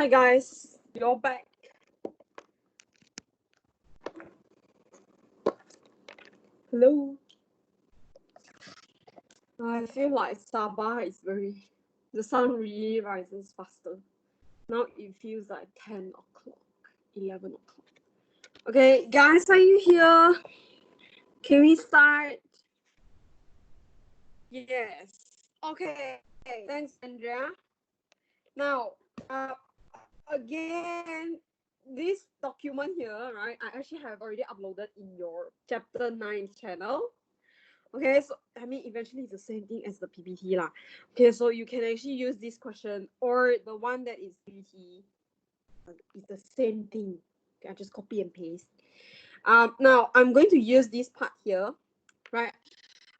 Hi guys, you're back. Hello. I feel like Sabah is the sun really rises faster. Now it feels like 10 o'clock, 11 o'clock. Okay, guys, are you here? Can we start? Yes. Okay, thanks, Andrea. Now, again, this document here, right, I actually have already uploaded in your chapter 9 channel. Okay, so I mean, eventually it's the same thing as the PPT lah. Okay, so you can actually use this question or the one that is PPT. It's the same thing. Okay, I just copy and paste. Now I'm going to use this part here, right?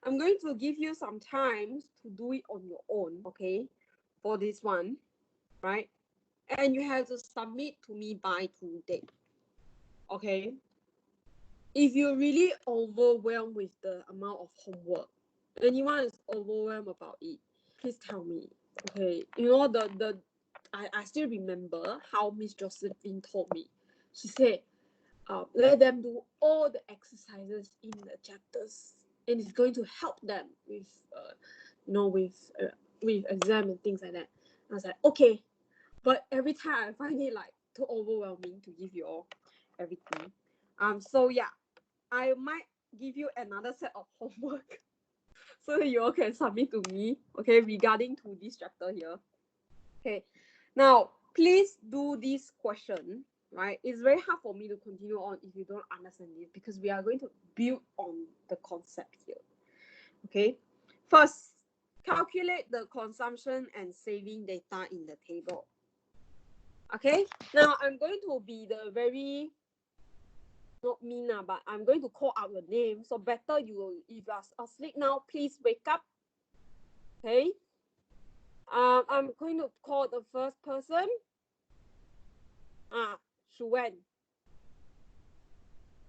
I'm going to give you some time to do it on your own, okay, for this one, right? And you have to submit to me by today, okay? If you're really overwhelmed with the amount of homework, anyone is overwhelmed about it, please tell me, okay? You know, I still remember how Miss Josephine told me. She said, let them do all the exercises in the chapters, and it's going to help them with, with exam and things like that. I was like, okay, but every time I find it like too overwhelming to give you all everything. So yeah, I might give you another set of homework so that you all can submit to me, okay, regarding to this chapter here. Okay, now please do this question, right? It's very hard for me to continue on if you don't understand this because we are going to build on the concept here. Okay, first, calculate the consumption and saving data in the table. Okay, now I'm going to be the very, not mean, but I'm going to call out your name. So better if you are asleep now, please wake up. Okay. I'm going to call the first person. Shuwen.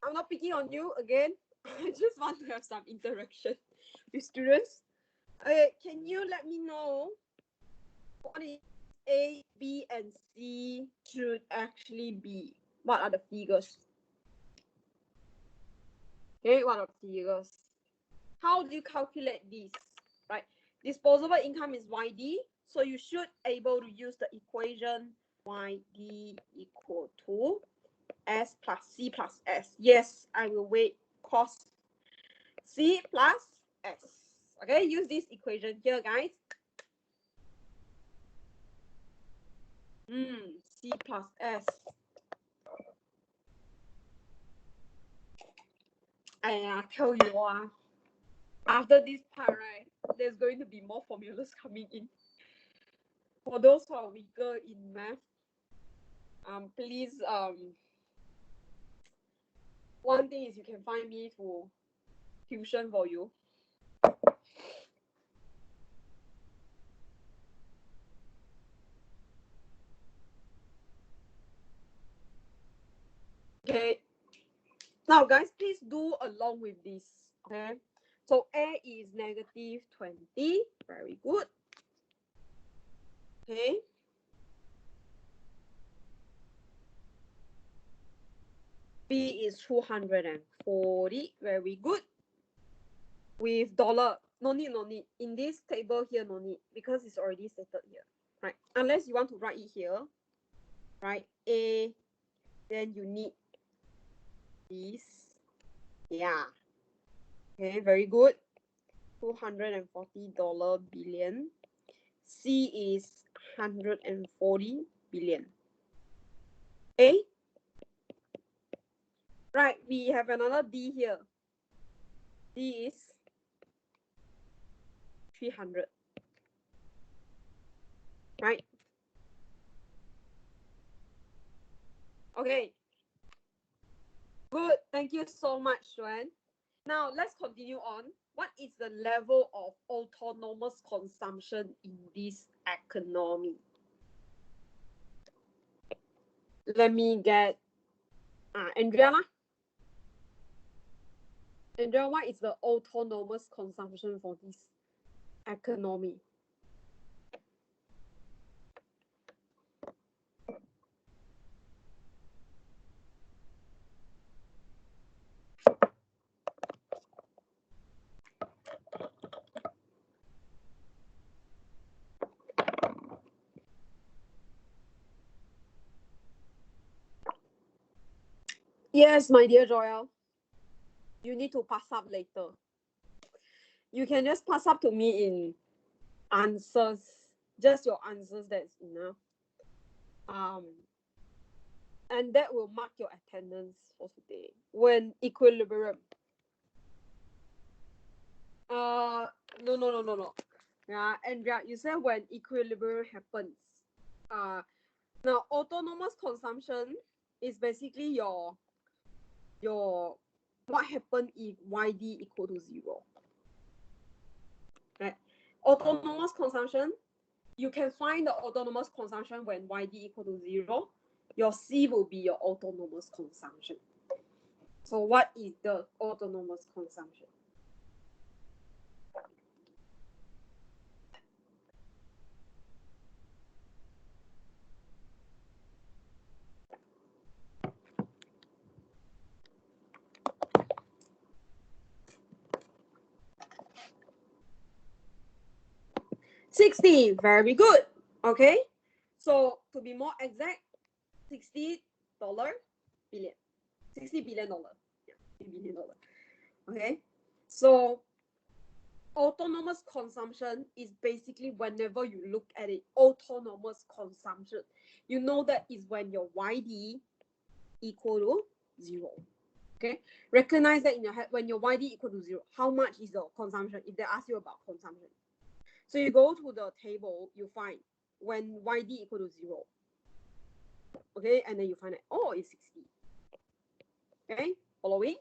I'm not picking on you again. I just want to have some interaction with students. Okay, can you let me know what is A, B, and C should actually be? What are the figures? Okay, what are the figures? How do you calculate this? Right, disposable income is YD, so you should able to use the equation YD equal to S plus C plus S. Yes, I will wait. Cos C plus S. Okay, use this equation here, guys. C plus S. And I tell you, after this part, right, there's going to be more formulas coming in. For those who are weaker in math, please, one thing is you can find me for tuition for you. Okay. Now, guys, please do along with this. Okay. So A is negative 20. Very good. Okay. B is 240. Very good. With dollar, no need. In this table here, no need because it's already stated here, right? Unless you want to write it here, right? A, then you need this. Yeah. Okay, very good. $240 billion. C is 140 billion. A. Right, we have another D here. D is 300. Right? Okay. Good. Thank you so much, Xuan. Now, let's continue on. What is the level of autonomous consumption in this economy? Let me get Andrea. Andrea, what is the autonomous consumption for this economy? Yes, my dear Joel. You need to pass up later. You can just pass up to me in answers. Just your answers, that's enough. And that will mark your attendance for today. When equilibrium. No. Yeah, Andrea, you said when equilibrium happens. Now autonomous consumption is basically your what happened if YD equal to 0. Right? Autonomous consumption, you can find the autonomous consumption when YD equal to 0. Your C will be your autonomous consumption. So what is the autonomous consumption? $60, very good. Okay, so to be more exact, $60 billion. $60 billion. Yeah, $60 billion. Okay, so autonomous consumption is basically whenever you look at it, autonomous consumption, you know that is when your YD equal to 0. Okay, recognize that in your head when your YD equal to 0, how much is the consumption if they ask you about consumption. So you go to the table, you find when YD equal to 0. Okay, and then you find that, oh, it's 60. Okay, following.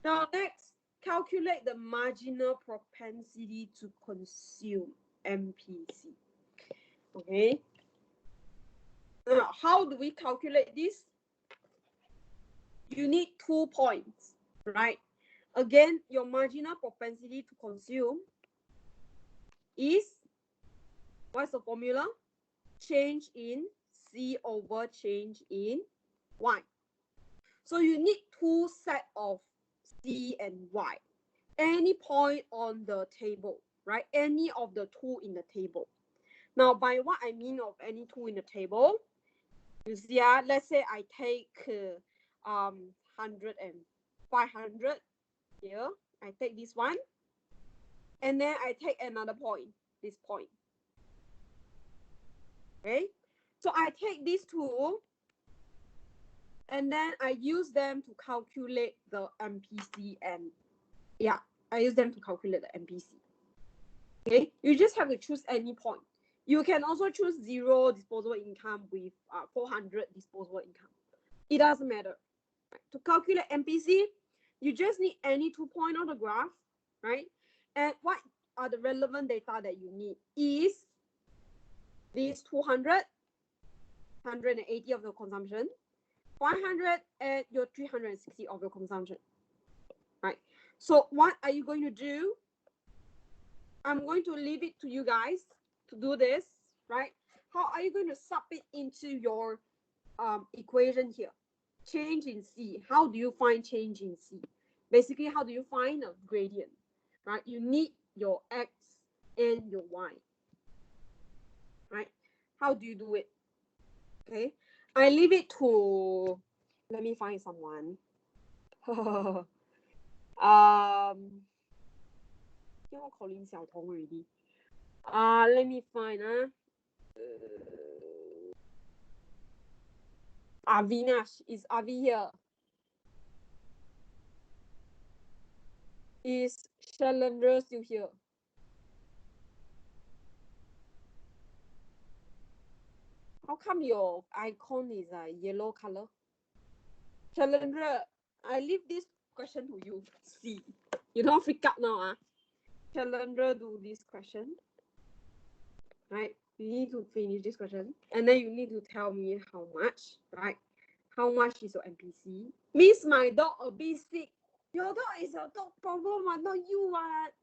Now next, calculate the marginal propensity to consume, MPC. Okay. Now, how do we calculate this? You need 2 points, right? Again, your marginal propensity to consume is, what's the formula? Change in C over change in Y. So you need 2 sets of C and Y. Any point on the table, right? Any of the 2 in the table. Now, by what I mean of any 2 in the table, you see, let's say I take 100 and 500 here. I take this one, and then I take another point, this point. Okay, so I take these 2, and then I use them to calculate the MPC, and yeah, I use them to calculate the MPC. Okay, you just have to choose any point. You can also choose 0 disposable income with 400 disposable income. It doesn't matter. Right? To calculate MPC, you just need any 2 points on the graph, right? And what are the relevant data that you need is these 200, 180 of your consumption, 500, and your 360 of your consumption, right? So what are you going to do? I'm going to leave it to you guys to do this, right? How are you going to sub it into your equation here? Change in C. How do you find change in C? Basically, how do you find a gradient, right? You need your X and your Y, right? How do you do it? Okay, I leave it to, let me find someone. You're calling Xiao Tong already. Let me find, Avinash, is Avi here? Is Shalendra still here? How come your icon is a yellow color? Shalendra, I leave this question to you. See, you don't freak out now. Shalendra, do this question. Right? You need to finish this question. And then you need to tell me how much, right? How much is your MPC? Miss, my dog a bit sick. Your dog is your dog problem, not you, what?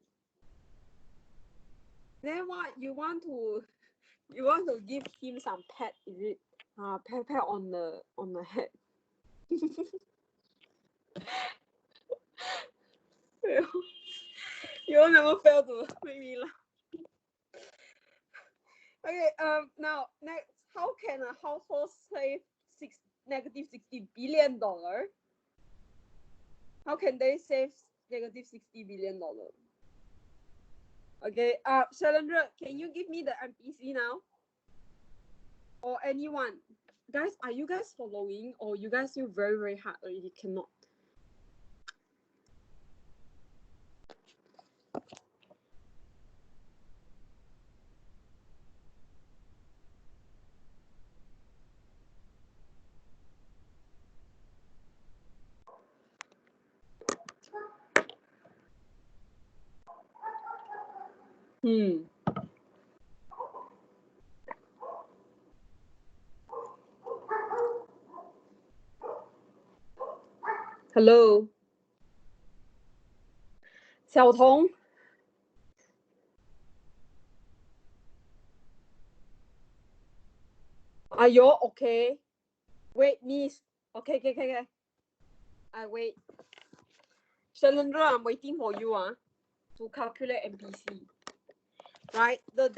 Then what? You want to give him some pet, is it? Pet on the head. You never fail to make me laugh. Okay, now next, how can a household save negative $60 billion How can they save negative $60 billion? Okay, Shalandra, can you give me the MPC now? Or anyone? Guys, are you guys following, or you guys feel very, very hard already cannot? Hello, 小童。Are you okay? Wait, miss. Okay. I wait. Shalendra, I'm waiting for you to calculate MPC. Right? The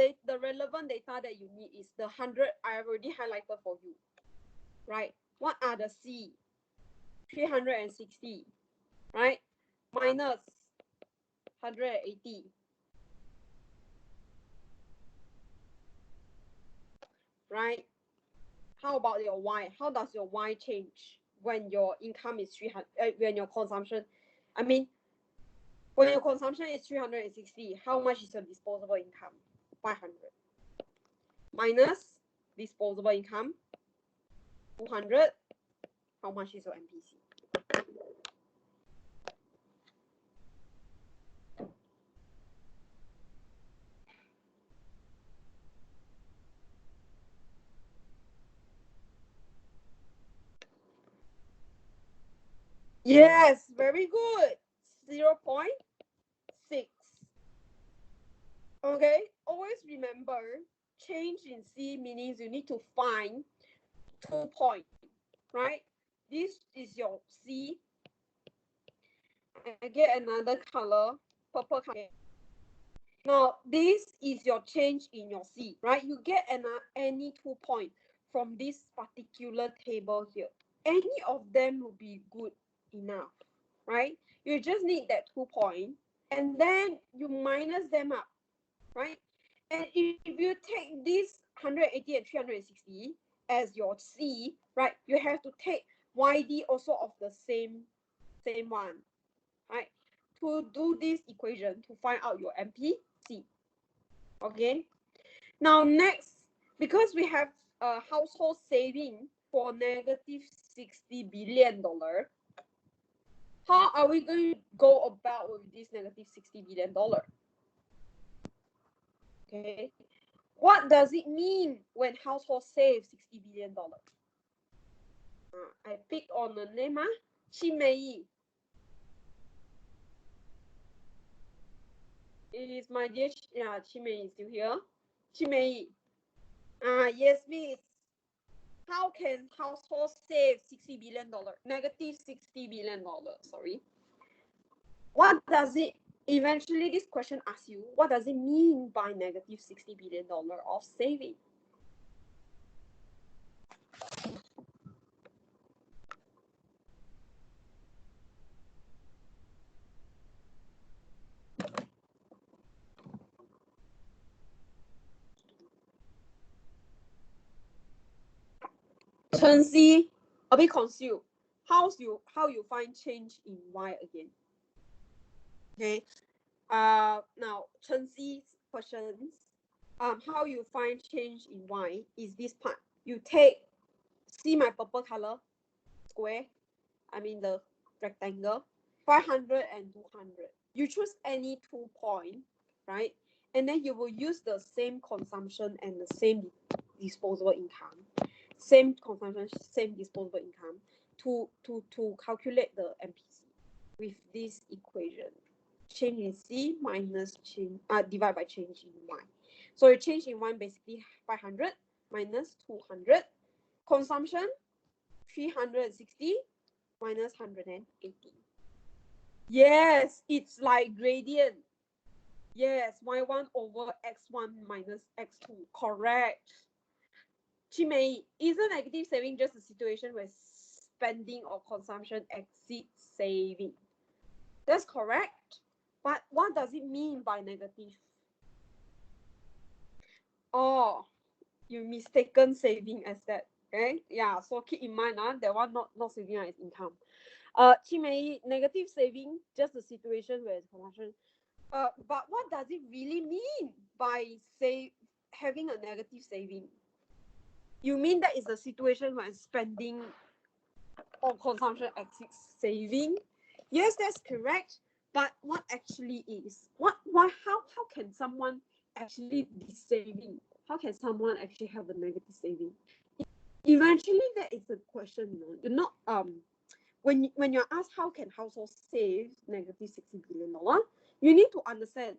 relevant data that you need is the 100 I have already highlighted for you. Right? What are the C? 360. Right? Minus 180. Right? How about your Y? How does your Y change when your income is 300, when your consumption, I mean, when your consumption is 360, how much is your disposable income? 500. Minus disposable income, 200. How much is your MPC? Yes, very good. 0.6. Okay, always remember, change in C means you need to find 2 points, right? This is your C. I get another color, purple color. Now, this is your change in your C, right? You get any 2 points from this particular table here. Any of them will be good enough, right? You just need that 2 points, and then you minus them up, right? And if you take this 180 and 360 as your C, right, you have to take YD also of the same one, right, to do this equation to find out your MPC. Okay. Now next, because we have a household saving for negative $60 billion, how are we going to go about with this negative $60 billion? Okay. What does it mean when household saves $60 billion? I pick on the name, Chimei. It is my dear, Chimei is still here. Chimei. Yes, miss. How can households save $60 billion? Negative $60 billion, sorry. What does it, eventually this question asks you, what does it mean by negative $60 billion of saving? Chen Si, a bit confused. How you find change in Y again? Okay. Now Chen Si's questions. How you find change in Y is this part. You take, see my purple color square. I mean the rectangle. 500 and 200. You choose any 2 points, right? And then you will use the same consumption and the same disposable income, same consumption, same disposable income to calculate the MPC with this equation. Change in C minus change divide by change in Y. So your change in Y basically 500 minus 200. Consumption 360 minus 180. Yes, it's like gradient. Yes, y1 over x1 minus x2. Correct. Chimei, isn't negative saving just a situation where spending or consumption exceeds saving? That's correct. But what does it mean by negative? Oh, you mistaken saving asset. Okay, yeah. So keep in mind, that one not saving as income. Chimei, negative saving, just a situation where it's consumption. But what does it really mean by having a negative saving? You mean that is a situation when spending or consumption exceeds saving? Yes, that's correct. But what actually is? How can someone actually be saving? How can someone actually have a negative saving? Eventually, that is the question. You're not when you're asked how can households save negative $60 billion, you need to understand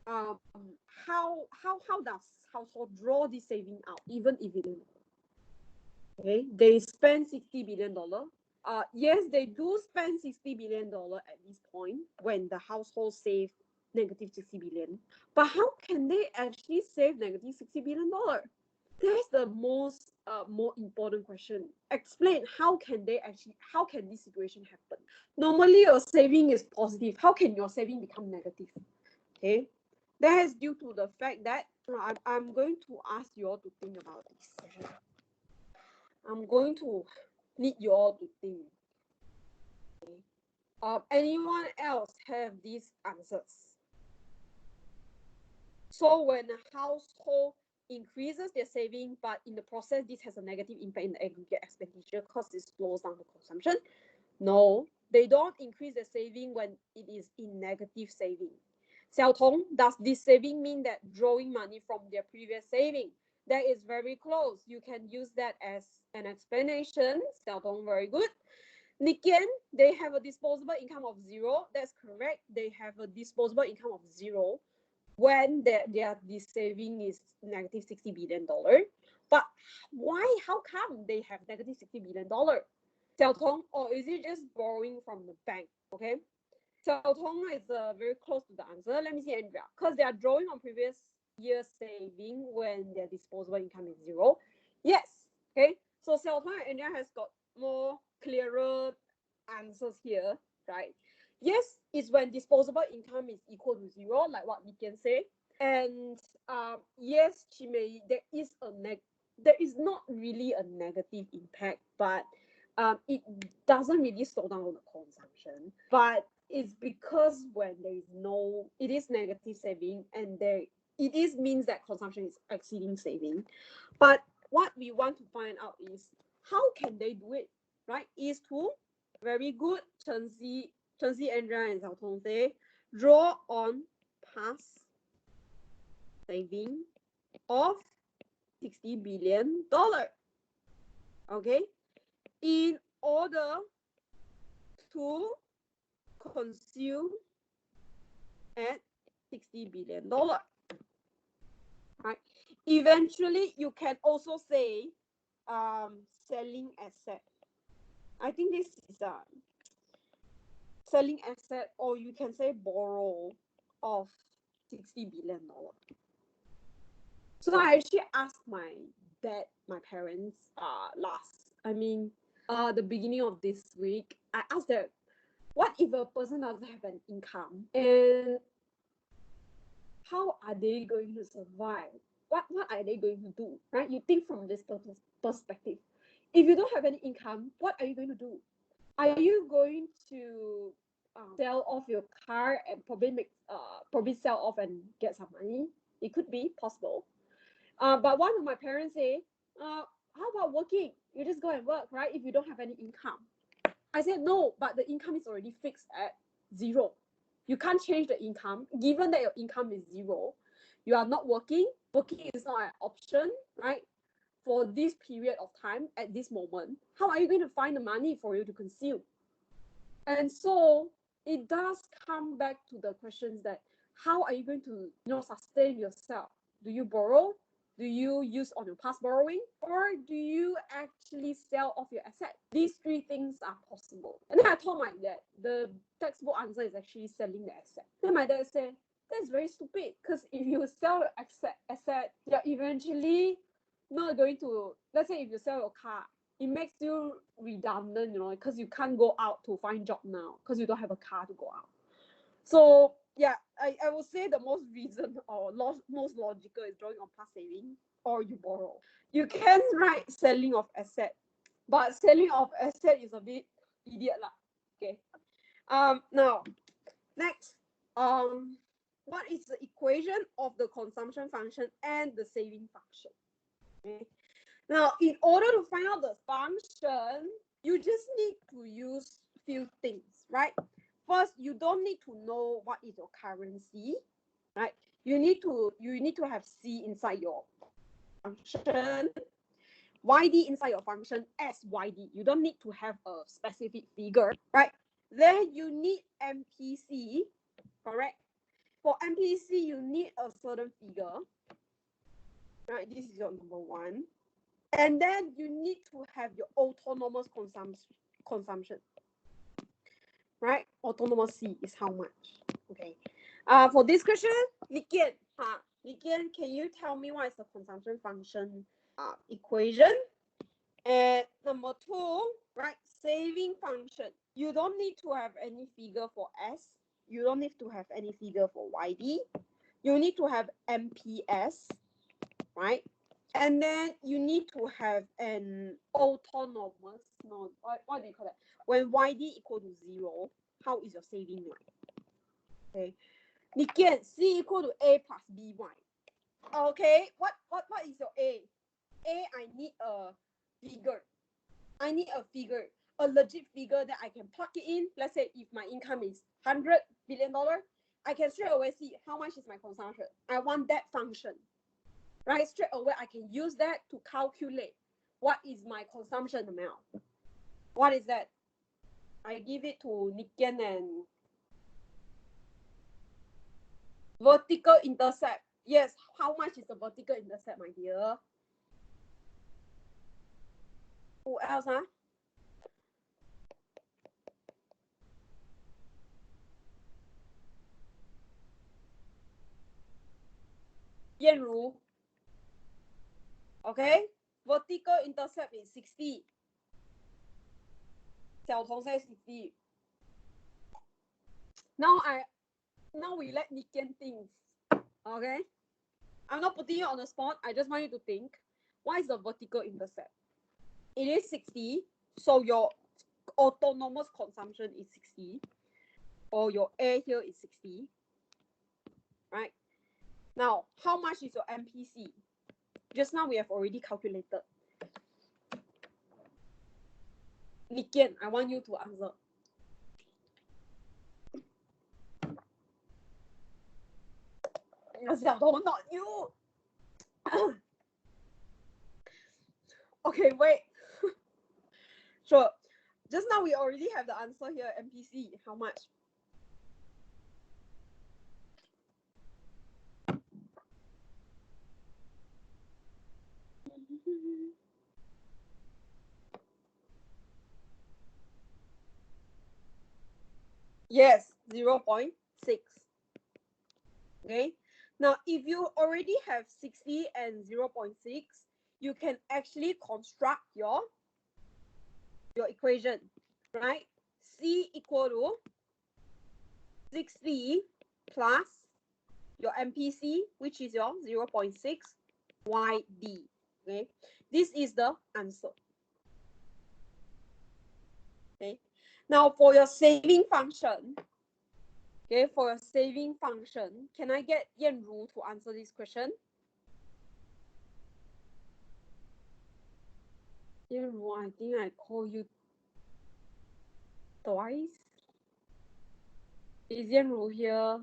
how does household draw this saving out, even if it okay, they spend $60 billion. Yes, they do spend $60 billion at this point when the household save negative 60 billion. But how can they actually save negative $60 billion? That's the most more important question. Explain how can this situation happen? Normally your saving is positive. How can your saving become negative? Okay, that is due to the fact that I'm going to ask you all to think about this. I'm going to need you all to think. Okay. Anyone else have these answers? So when a household increases their saving, but in the process, this has a negative impact in the aggregate expenditure because it slows down the consumption. No, they don't increase their saving when it is in negative saving. Xiao Tong, does this saving mean that drawing money from their previous saving? That is very close. You can use that as an explanation. Xiao Tong, very good. Nikian, they have a disposable income of 0. That's correct. They have a disposable income of 0 when their this saving is negative $60 billion. But why? How come they have negative $60 billion? Xiao Tong, or is it just borrowing from the bank? Okay. Xiao Tong is very close to the answer. Let me see, Andrea. Because they are drawing on previous year's saving when their disposable income is 0. Yes. Okay. So Xiao Tong and Andrea has got more clearer answers here, right? Yes, it's when disposable income is equal to 0, like what we can say. And yes, Chimei, there is not really a negative impact, but it doesn't really slow down the consumption. But it's because when it is negative saving, and it means that consumption is exceeding saving. But what we want to find out is how can they do it, right? Is to very good, Chen Xi, Andrea, and Xiao Tong say, draw on past saving of $60 billion. Okay, in order to consume at $60 billion. Right. Eventually, you can also say selling asset. I think this is selling asset, or you can say borrow of $60 billion. So I actually asked my parents, the beginning of this week. I asked them, what if a person doesn't have an income, and how are they going to survive? What are they going to do, right? You think from this perspective. If you don't have any income, what are you going to do? Are you going to sell off your car and probably sell off and get some money? It could be possible. But one of my parents say, how about working? You just go and work, right? If you don't have any income. I said, no, but the income is already fixed at 0. You can't change the income. Given that your income is 0, you are not working. Working is not an option, right? For this period of time at this moment, how are you going to find the money for you to consume? And so it does come back to the questions that how are you going to sustain yourself? Do you borrow? Do you use on your past borrowing? Or do you actually sell off your asset? These 3 things are possible. And then I told my dad, the textbook answer is actually selling the asset. Then my dad said, that's very stupid, because if you sell your asset, you're eventually not going to, let's say if you sell your car, it makes you redundant, you know, because you can't go out to find job now because you don't have a car to go out. So yeah, I would say the most reason or most logical is drawing on past saving or you borrow. You can write selling of asset, but selling of asset is a bit idiot lah. Okay. Now next, what is the equation of the consumption function and the saving function? Okay. Now, in order to find out the function, you just need to use few things, right? First, you don't need to know what is your currency, right? You need to have C inside your function, YD inside your function as YD. You don't need to have a specific figure, right? Then you need MPC, correct? For MPC, you need a certain figure, right? This is your number one. And then you need to have your autonomous consumption, right? Autonomous C is how much? Okay. For this question, Nikian, can you tell me what is the consumption function equation? And number two, right? Saving function. You don't need to have any figure for S. You don't need to have any figure for YD. You need to have MPS, right? And then you need to have an autonomous, no, what do you call that? When YD equal to 0, how is your saving like? Okay. Nikian, C equal to A plus BY. Okay, what is your A? A, I need a figure. I need a figure, a legit figure that I can plug it in. Let's say if my income is $100 billion, I can straight away see how much is my consumption. I want that function. Right, straight away I can use that to calculate what is my consumption amount. What is that? I give it to Nikian and vertical intercept. Yes, how much is the vertical intercept, my dear? Who else, huh? Yanru. Okay, vertical intercept is 60. Xiao Tong says 60. Now we let Nikian think. Okay, I'm not putting you on the spot. I just want you to think. What is the vertical intercept? It is 60. So your autonomous consumption is 60, or your A here is 60, right? Now, how much is your MPC? Just now we have already calculated. Nikian, I want you to answer. Not you. Okay, wait. Sure. Just now we already have the answer here. MPC, how much? Yes, 0.6. Okay. Now, if you already have 60 and 0.6, you can actually construct your equation, right? C equal to 60 plus your MPC, which is your 0.6 YD. Okay, this is the answer. Okay, now for your saving function, okay, for your saving function, can I get Yanru to answer this question? Yanru, I think I call you twice. Is Yanru here?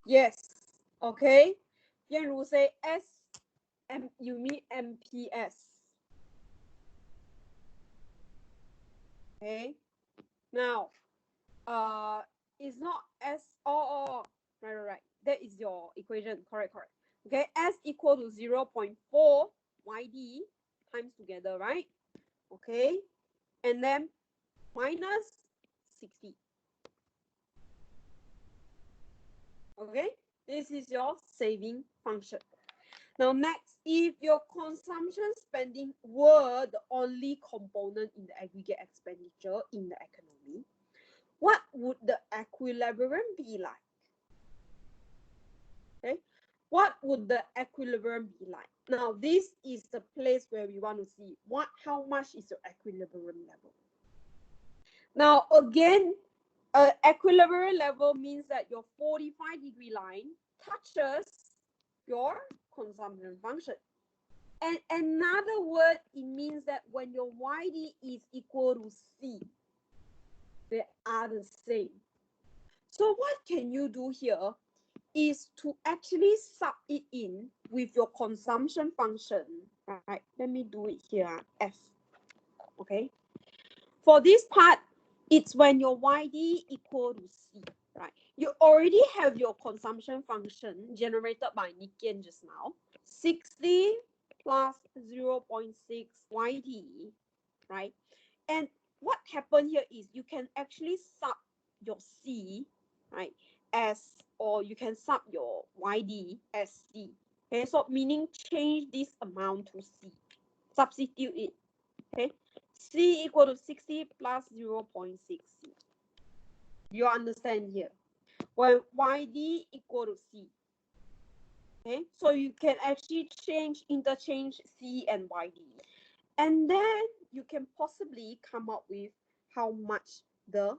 Yes. Okay. Yanru say S, you mean MPS. Okay. Now, it's not S. Right. That is your equation. Correct. Okay. S equal to 0.4 YD times together, right? Okay. And then minus 60. Okay. This is your saving function. Now next, if your consumption spending were the only component in the aggregate expenditure in the economy, what would the equilibrium be like? Okay, what would the equilibrium be like? Now this is the place where we want to see how much is your equilibrium level. Now again, equilibrium level means that your 45-degree line touches your consumption function. And another word, it means that when your YD is equal to C, they are the same. So what can you do here is to actually sub it in with your consumption function, right? Let me do it here, F, okay? For this part, it's when your YD equal to C, right? You already have your consumption function generated by Nikian just now, 60 plus 0.6 YD, right? And what happened here is you can actually sub your C, right, as, or you can sub your YD as C. Okay, so meaning change this amount to C, substitute it. Okay, C equal to 60 plus 0.6 C. You understand here? When YD equal to C. Okay, so you can actually interchange C and YD. And then you can possibly come up with how much the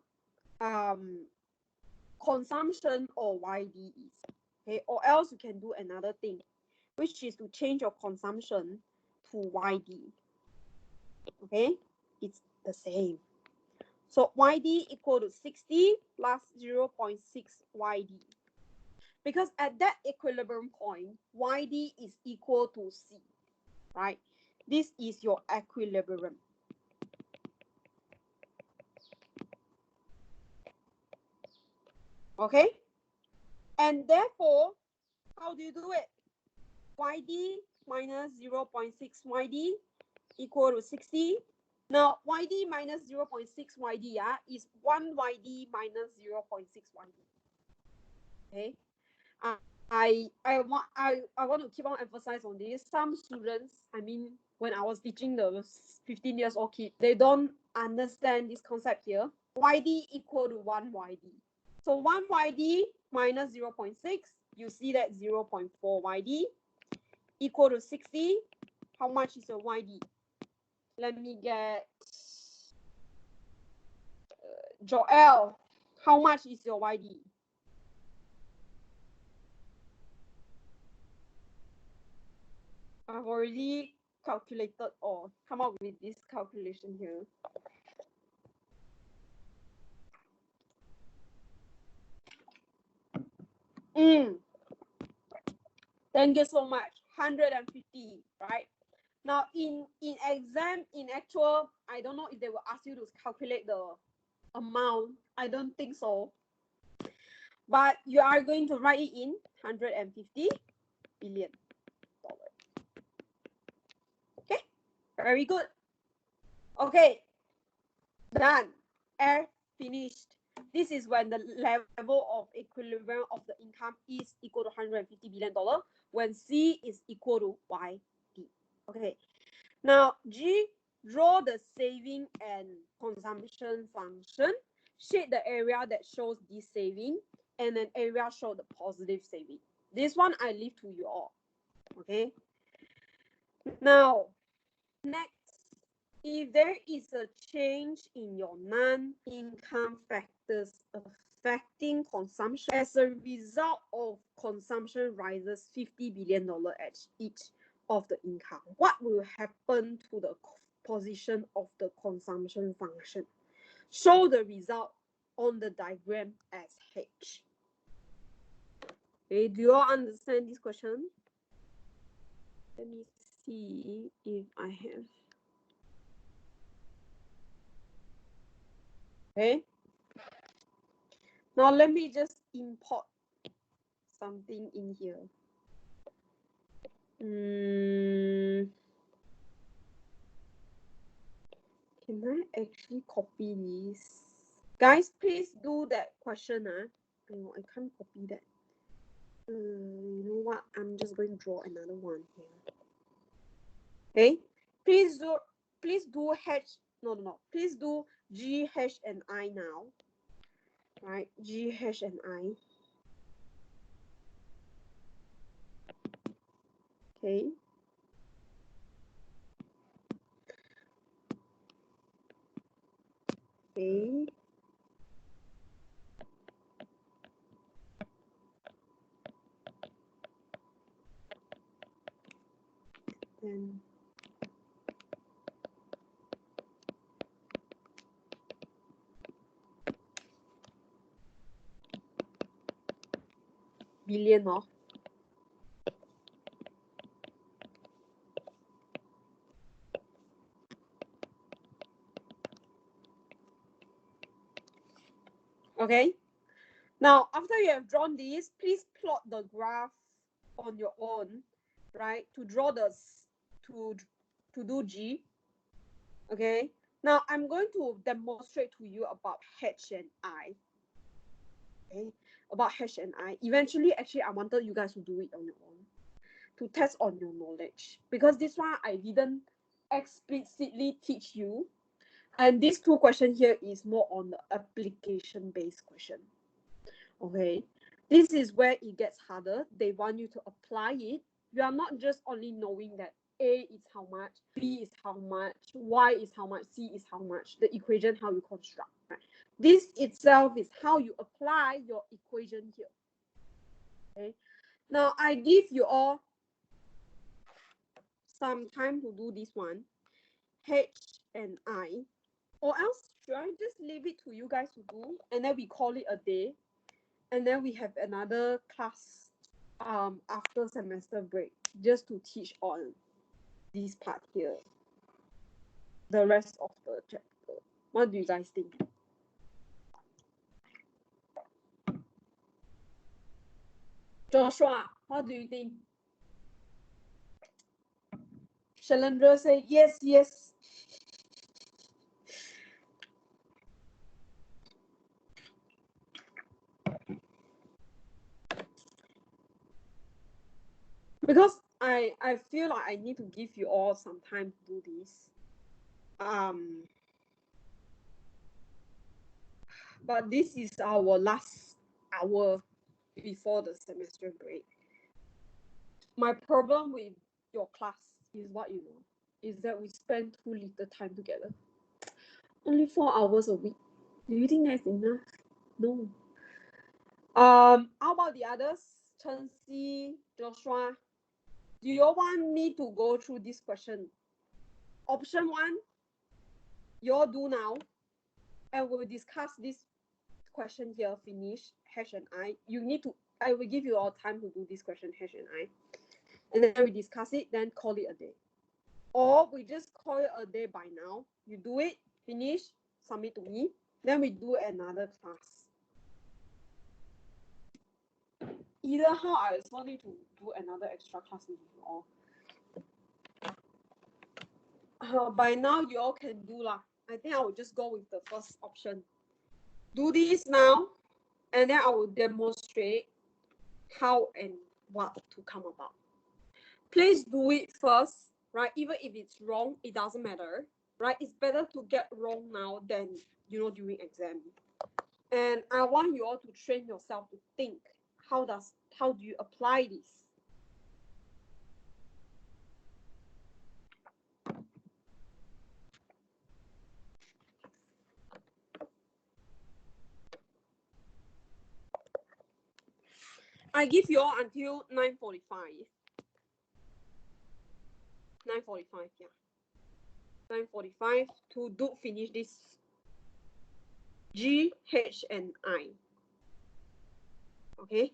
consumption or YD is. Okay, or else you can do another thing, which is to change your consumption to YD. Okay, it's the same. So YD equal to 60 plus 0.6 YD. Because at that equilibrium point, YD is equal to C, right? This is your equilibrium. Okay? And therefore, how do you do it? YD minus 0.6 YD equal to 60. Now, YD minus 0.6 YD is 1 YD minus 0.6 YD. Okay? I want to keep on emphasize on this. Some students, I mean, when I was teaching the 15 years old kid, they don't understand this concept here. YD equal to 1 YD. So 1 YD minus 0.6, you see that 0.4 YD equal to 60. How much is your YD? Let me get Joel. How much is your YD? I've already calculated or come up with this calculation here. Thank you so much. 150, right? Now in exam, in actual, I don't know if they will ask you to calculate the amount. I don't think so. But you are going to write it in $150 billion. Okay, very good. Okay, done. F finished. This is when the level of equilibrium of the income is equal to $150 billion when C is equal to YD. Okay, now G, draw the saving and consumption function. Shade the area that shows this saving and an area show the positive saving. This one I leave to you all. Okay. Now, next, if there is a change in your non-income factors affecting consumption as a result of consumption rises $50 billion at each of the income, what will happen to the position of the consumption function? Show the result on the diagram as H. Okay, do you all understand this question? Let me see if I have. Okay. Now let me just import something in here. Can I actually copy this? Guys, please do that question. I can't copy that. You know what? I'm just going to draw another one here. Okay, please do H. No. Please do G, H, and I now. Right, G, H, and I. Okay. Okay. Then billion of. Okay. Now, after you have drawn this, please plot the graph on your own, right? To draw to do G. Okay. Now, I'm going to demonstrate to you about H and I. Okay. About H and I. Eventually, actually, I wanted you guys to do it on your own to test on your knowledge, because this one I didn't explicitly teach you. And these two questions here is more on the application-based question. Okay, this is where it gets harder. They want you to apply it. You are not just only knowing that A is how much, B is how much, Y is how much, C is how much, the equation how you construct. Right? This itself is how you apply your equation here. Okay, now I give you all some time to do this one, H and I, or else should I just leave it to you guys to do, and then we call it a day, and then we have another class after semester break just to teach on this part here, the rest of the chapter. What do you guys think? Joshua, what do you think? Shalandra say yes, yes. Because I feel like I need to give you all some time to do this. But this is our last hour before the semester break. My problem with your class is what you know, is that we spend too little time together. Only 4 hours a week. Do you think that's enough? No. How about the others? Chen-Si, Joshua. Do you all want me to go through this question? Option 1, you all do now, and we'll discuss this question here, finish, H and I. I will give you all time to do this question, H and I. And then we discuss it, then call it a day. Or we just call it a day by now. You do it, finish, submit to me. Then we do another class. Either how, I also need to do another extra class with you all. By now, you all can do lah. I think I will just go with the first option. Do this now, and then I will demonstrate how and what to come about. Please do it first, right? Even if it's wrong, it doesn't matter, right? It's better to get wrong now than, during exam. And I want you all to train yourself to think, how do you apply this? I give you all until 9:45. 9:45, yeah. 9:45 to finish this G, H, and I. Okay.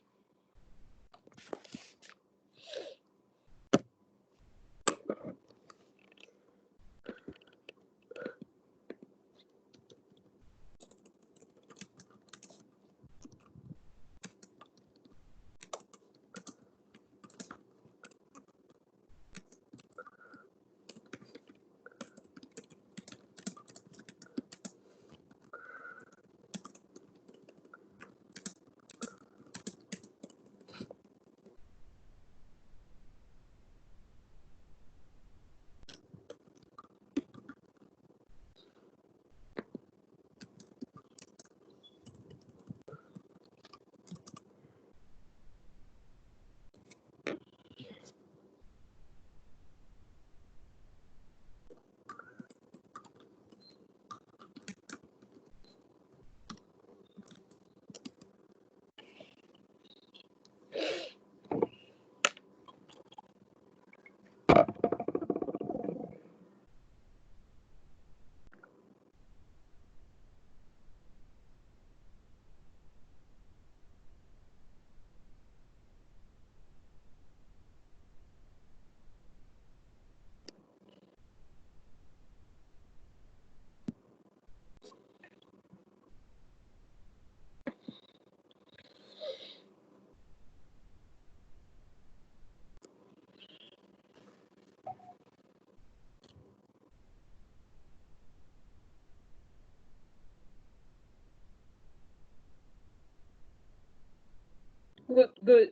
Good, good.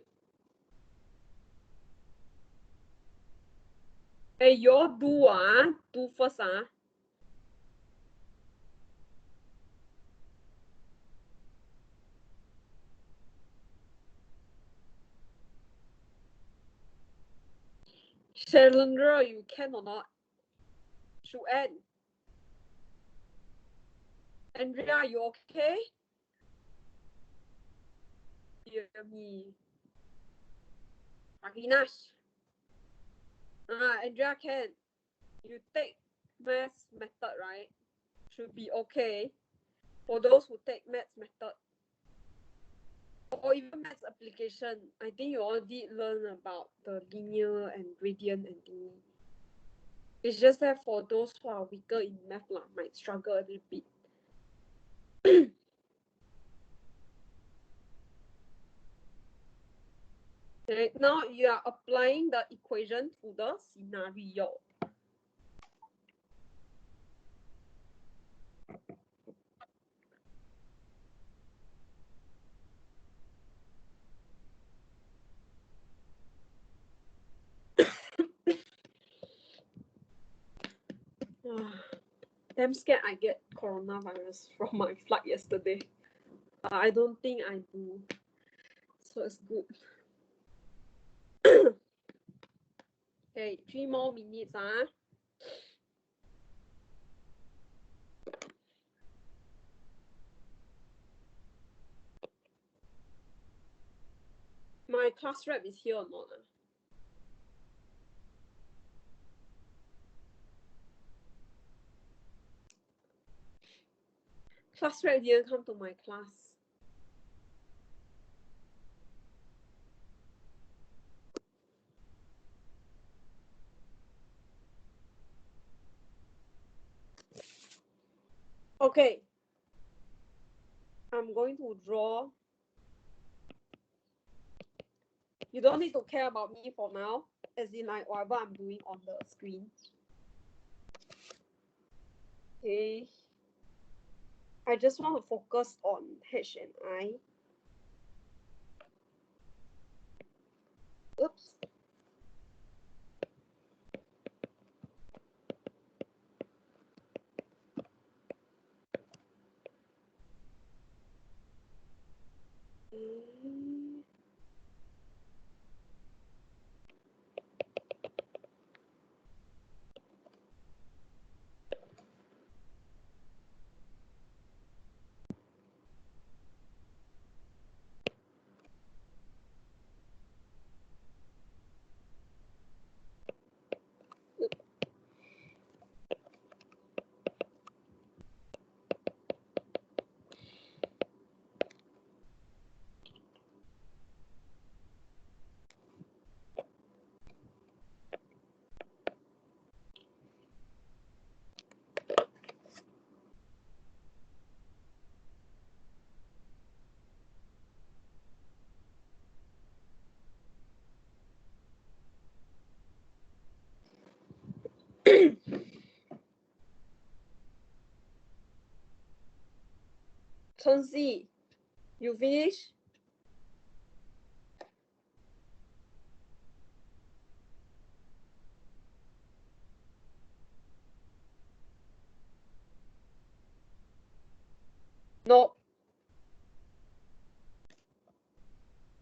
Hey, you all do first. Shalendra, you can or not? Shuan. Andrea, you okay? Hear me. Akinash. Andrea can. You take math method, right? Should be okay. For those who take math method. Or even math application, I think you all did learn about the linear and gradient and thingy. It's just that for those who are weaker in math might struggle a little bit. Okay, now you are applying the equation to the scenario. Damn scared I get coronavirus from my flight yesterday. I don't think I do. So it's good. Okay, 3 more minutes. My class rep is here or not? Class rep didn't come to my class. Okay. I'm going to draw. You don't need to care about me for now, as in like whatever I'm doing on the screen. Okay. I just want to focus on H and I. Oops. Chunzi, you finish? No.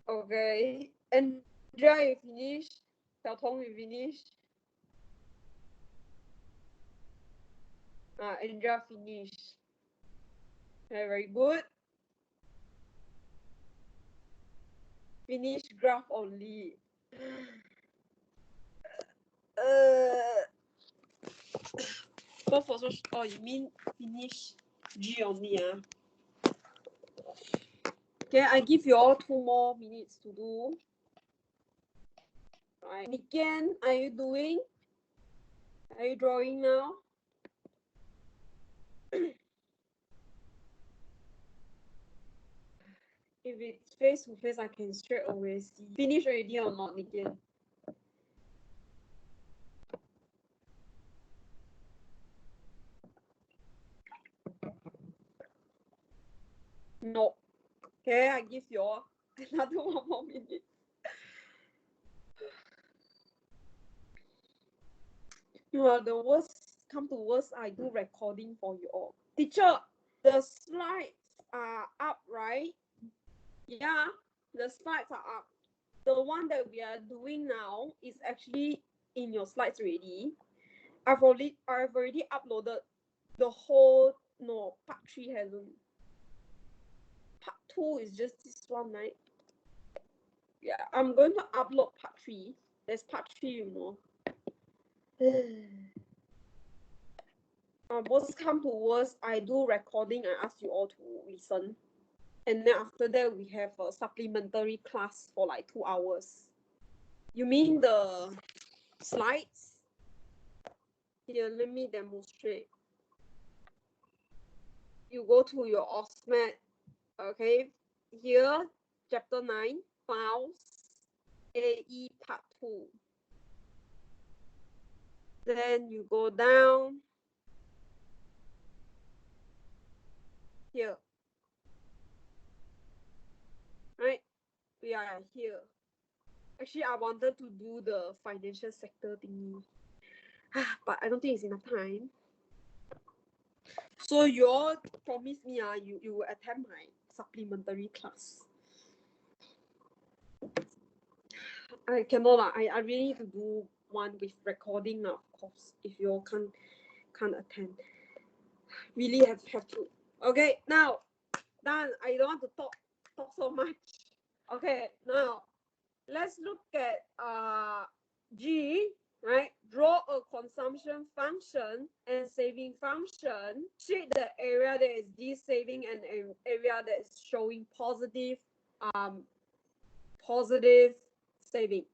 Okay. Andrea, you finish? Xiaotong, you finish? Andrea finish. Okay, very good. Finish graph only. Both also. Oh, you mean finish G only? Okay, I give you all 2 more minutes to do. Right. Nikian, are you doing? Are you drawing now? If it's face to face, I can straight away see. Finish already or not, Nikian? No. Okay, I give you all Another 1 more minute. The worst come to worst, I do recording for you all. Teacher, the slides are up, right? Yeah, the slides are up. The one that we are doing now is actually in your slides already. I've already uploaded the whole. No, part 3 hasn't. Part 2 is just this one, right? Yeah, I'm going to upload part 3. There's part 3, you know. Worst come to worst, I do recording. I ask you all to listen. And then after that, we have a supplementary class for like 2 hours. You mean the slides? Here, let me demonstrate. You go to your OSMED, okay? Here, chapter 9, files, AE part 2. Then you go down here, right? We are here. Actually, I wanted to do the financial sector thingy, but I don't think it's enough time. So you all promise me, you will attend my supplementary class. I cannot. I really need to do one with recording now, of course. If you all can't attend, really have to. Okay, now done. I don't want to talk so much. Okay, now let's look at G, right? Draw a consumption function and saving function. Shade the area that is de-saving and an area that is showing positive saving.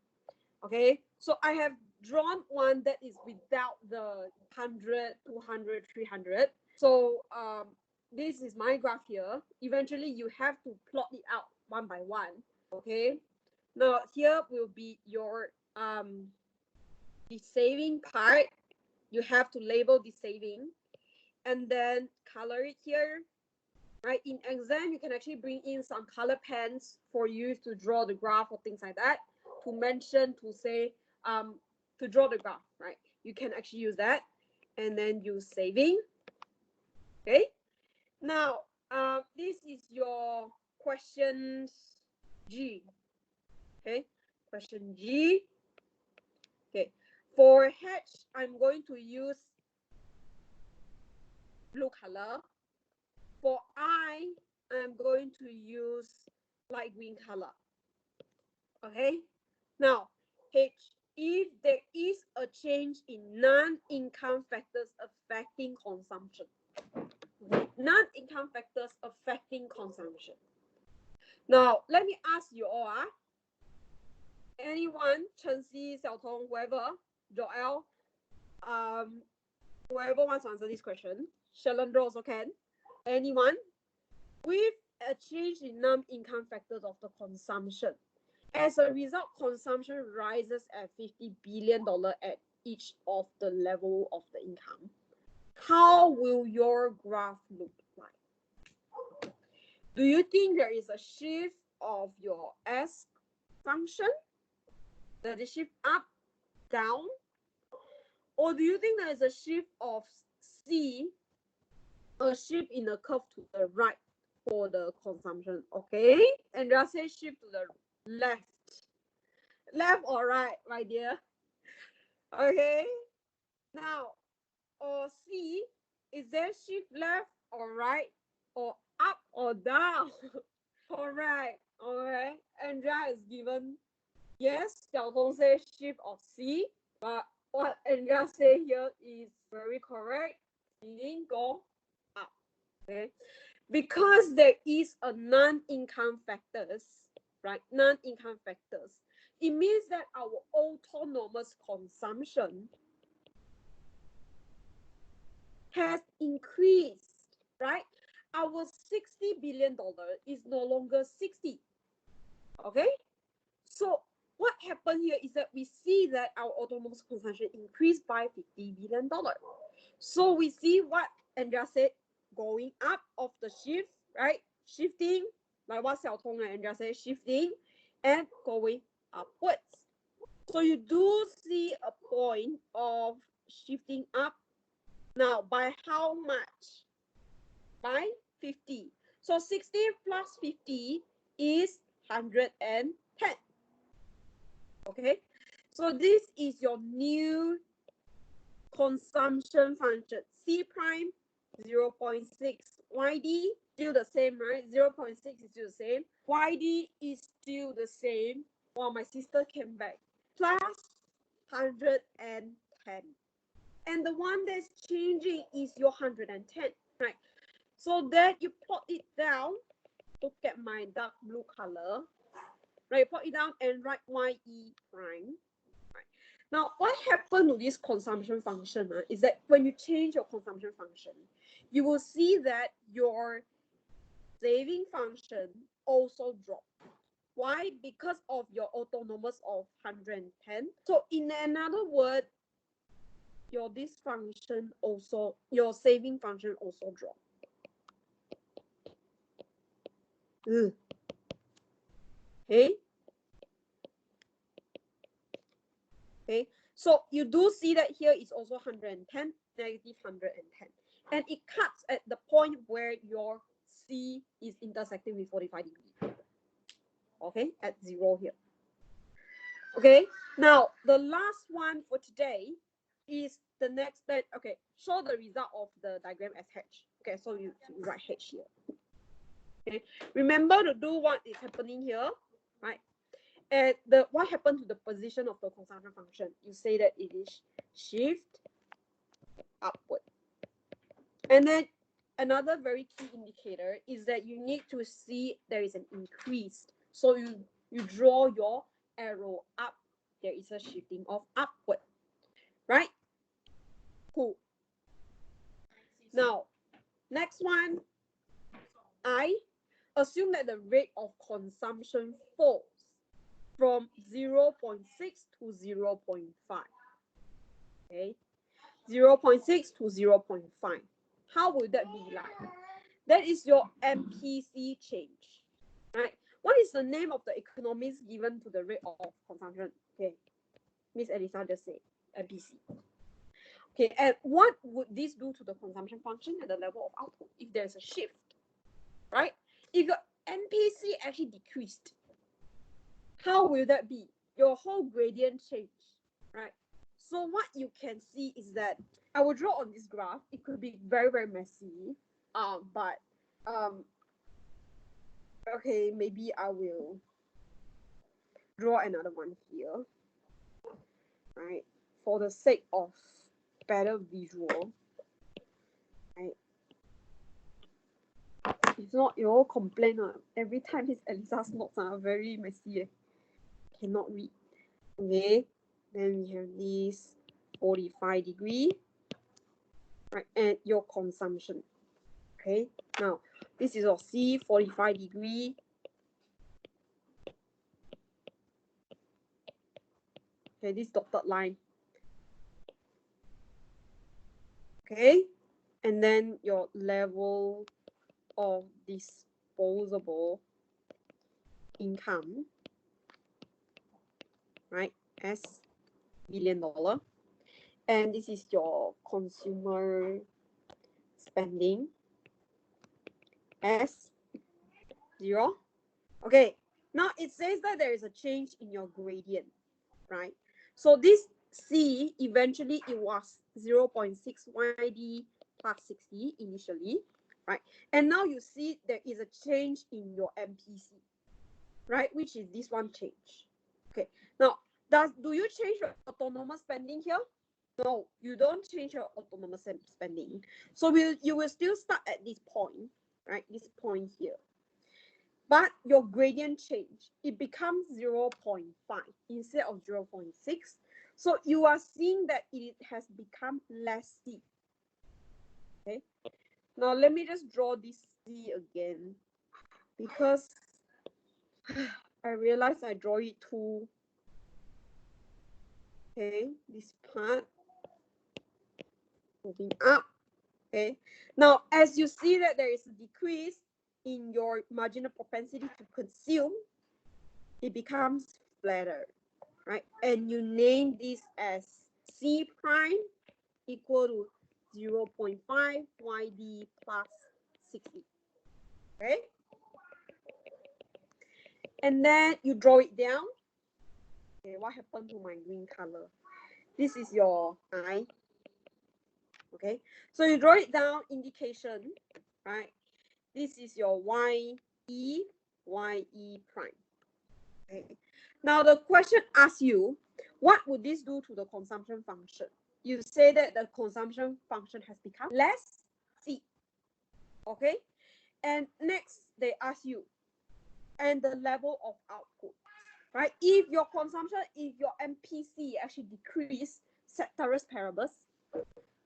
Okay, so I have drawn one that is without the 100, 200, 300. So this is my graph here. Eventually, you have to plot it out one by one. Okay, now here will be your the saving part. You have to label the saving and then color it here. Right, in exam, you can actually bring in some color pens for you to draw the graph or things like that, to mention, to say, to draw the graph, right? You can actually use that and then use saving. Okay, now this is your questions G. Okay, question G. Okay, for H, I'm going to use blue color. For I, I'm going to use light green color. Okay, now H, if there is a change in non-income factors affecting consumption. Non-income factors affecting consumption. Now, let me ask you all, anyone, Chen Si, Xiaotong, whoever, Joel, whoever wants to answer this question, Shalendra also can. Anyone? With a change in non-income factors of the consumption, as a result, consumption rises at $50 billion at each of the level of the income. How will your graph look like? Do you think there is a shift of your S function? Does it shift up, down? Or do you think there is a shift of C, a shift in the curve to the right for the consumption? Okay, and just say shift to the left. Left or right, my dear? Okay, now, or C, is there shift left or right, or up or down? Correct. Okay, Andrea is given yes. Xiaotong says shift of C, but what Andrea say here is very correct. Meaning go up. Okay, because there is a non-income factors, right? Non-income factors. It means that our autonomous consumption has increased, right? Our $60 billion is no longer 60. Okay, so what happened here is that we see that our autonomous consumption increased by $50 billion. So we see what Andrea said, going up of the shift, right? Shifting like what Xiao Tong and just say shifting and going upwards. So you do see a point of shifting up. Now, by how much? By 50. So 60 plus 50 is 110. Okay, so this is your new consumption function. C prime 0.6. YD still the same, right? 0.6 is still the same. YD is still the same. Well, my sister came back. Plus 110. And the one that's changing is your 110, right? So that you plot it down. Look at my dark blue color. Right, plot it down and write YE prime. Right. Now, what happened to this consumption function is that when you change your consumption function, you will see that your saving function also dropped. Why? Because of your autonomous of 110. So in another word, your this function also, your saving function also dropped. Okay. Okay. So you do see that here is also 110, negative 110. And it cuts at the point where your C is intersecting with 45 degrees. Okay, at 0 here. Okay, now the last one for today is the next that, okay, show the result of the diagram as H. Okay, so you write H here. Okay, remember to do what is happening here, right? And what happened to the position of the consumption function? You say that it is shift upward. And then another very key indicator is that you need to see there is an increase. So you draw your arrow up. There is a shifting of upward, right? Cool. Now, next one, I assume that the rate of consumption falls from 0.6 to 0.5. Okay, 0.6 to 0.5. How would that be like? That is your MPC change, right? What is the name of the economics given to the rate of consumption? Okay, Miss Elisa just said MPC. Okay, and what would this do to the consumption function at the level of output if there's a shift, right? If your MPC actually decreased, how will that be? Your whole gradient change, right? So what you can see is that I will draw on this graph. It could be very, very messy, but okay, maybe I will draw another one here, right? For the sake of better visual, right? If not, you all complain every time his Elisa's notes are very messy. Cannot read. Okay, then we have this 45 degree, right? And your consumption. Okay, now this is your C 45 degree. Okay, this dotted line. Okay, and then your level of disposable income, right, as $1 billion. And this is your consumer spending as 0. Okay, now it says that there is a change in your gradient, right? So this C, eventually it was 0.6 YD plus 60 initially, right? And now you see there is a change in your MPC, right? Which is this one change. Okay, now do you change your autonomous spending here? No, you don't change your autonomous spending. So you will still start at this point, right? This point here. But your gradient change, it becomes 0.5 instead of 0.6. So you are seeing that it has become less steep. Okay. Now let me just draw this C again, because I realized I draw it too. Okay, this part moving up. Okay. Now as you see that there is a decrease in your marginal propensity to consume, it becomes flatter, right? And you name this as C prime equal to 0.5 YD plus 60, okay? And then you draw it down. Okay, what happened to my green color? This is your I. Okay, so you draw it down, indication, right? This is your YE prime. Okay. Now the question asks you, what would this do to the consumption function? You say that the consumption function has become less C. Okay, and next they ask you, and the level of output, right? If your consumption, if your MPC actually decrease ceteris paribus,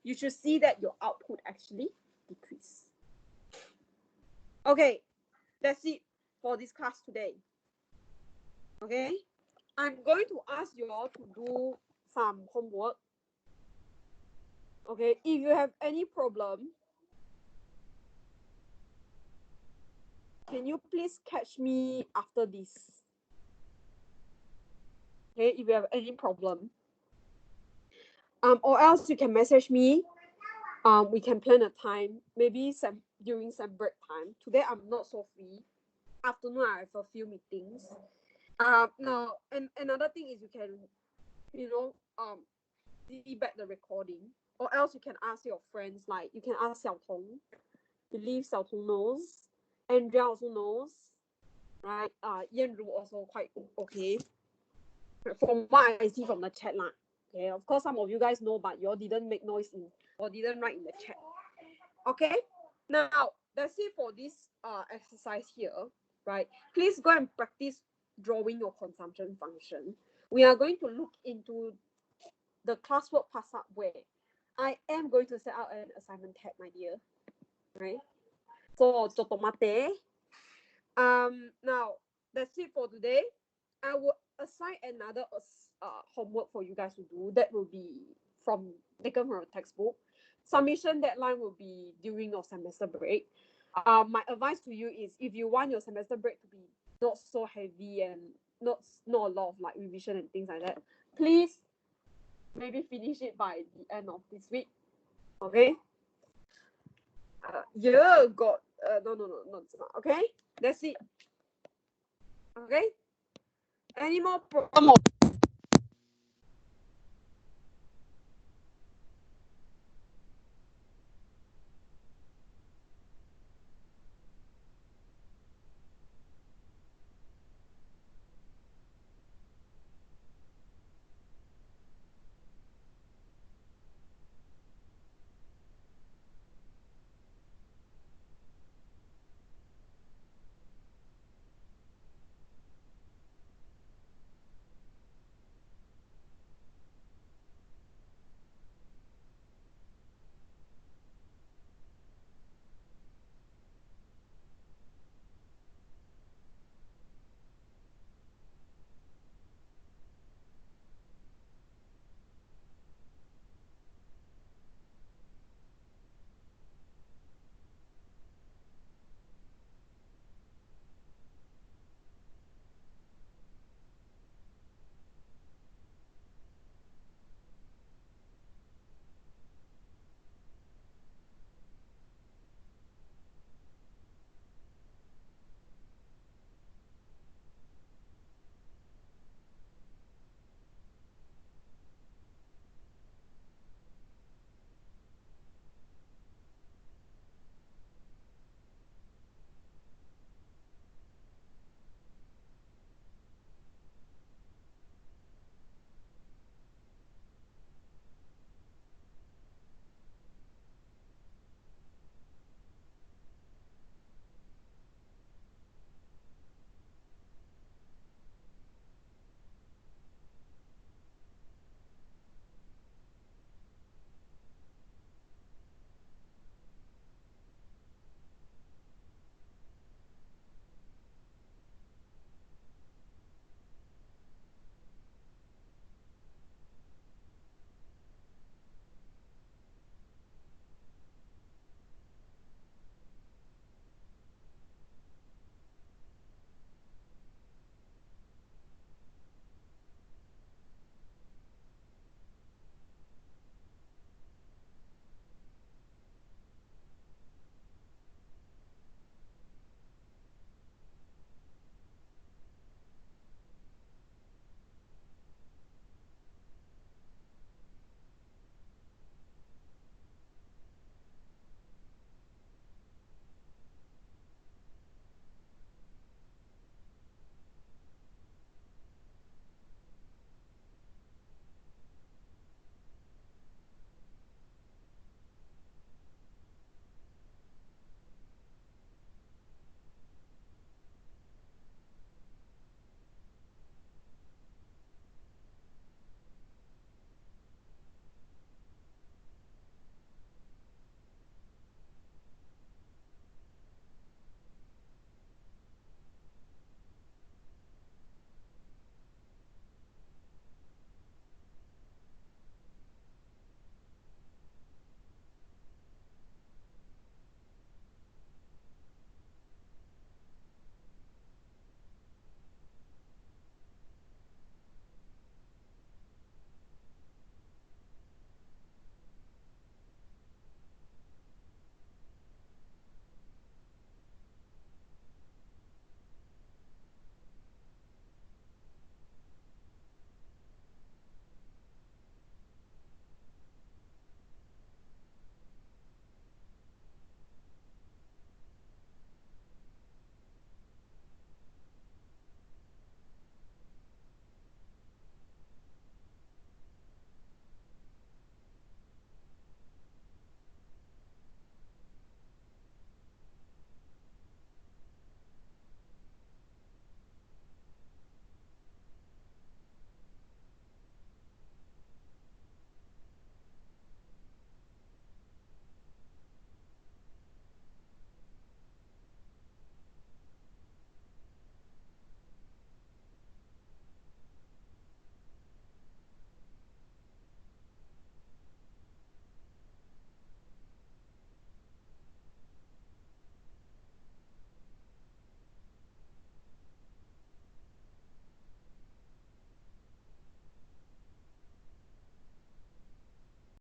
you should see that your output actually decrease. Okay, that's it for this class today. Okay, I'm going to ask you all to do some homework. Okay, if you have any problem, can you please catch me after this? Okay, if you have any problem, or else you can message me. We can plan a time, maybe during some break time. Today I'm not so free. Afternoon I have a few meetings. Now, and another thing is you can, see back the recording, or else you can ask your friends. Like you can ask Xiao Tong. Believe Xiao Tong knows. Andrea also knows, right? Yan Ru also quite okay. From what I see from the chat line. Okay, of course some of you guys know, but you all didn't make noise or didn't write in the chat. Okay, now that's it for this exercise here, right? Please go and practice drawing your consumption function. We are going to look into the classwork pass up where I am going to set out an assignment tab, my dear, right? So jotomate. Now that's it for today. I will assign another homework for you guys to do. That will be taken from a textbook. Submission deadline will be during your semester break. My advice to you is, if you want your semester break to be not so heavy and not a lot of like revision and things like that, please maybe finish it by the end of this week. Okay. Yeah, got no, it's not. Okay, that's it. Okay. Any more problem?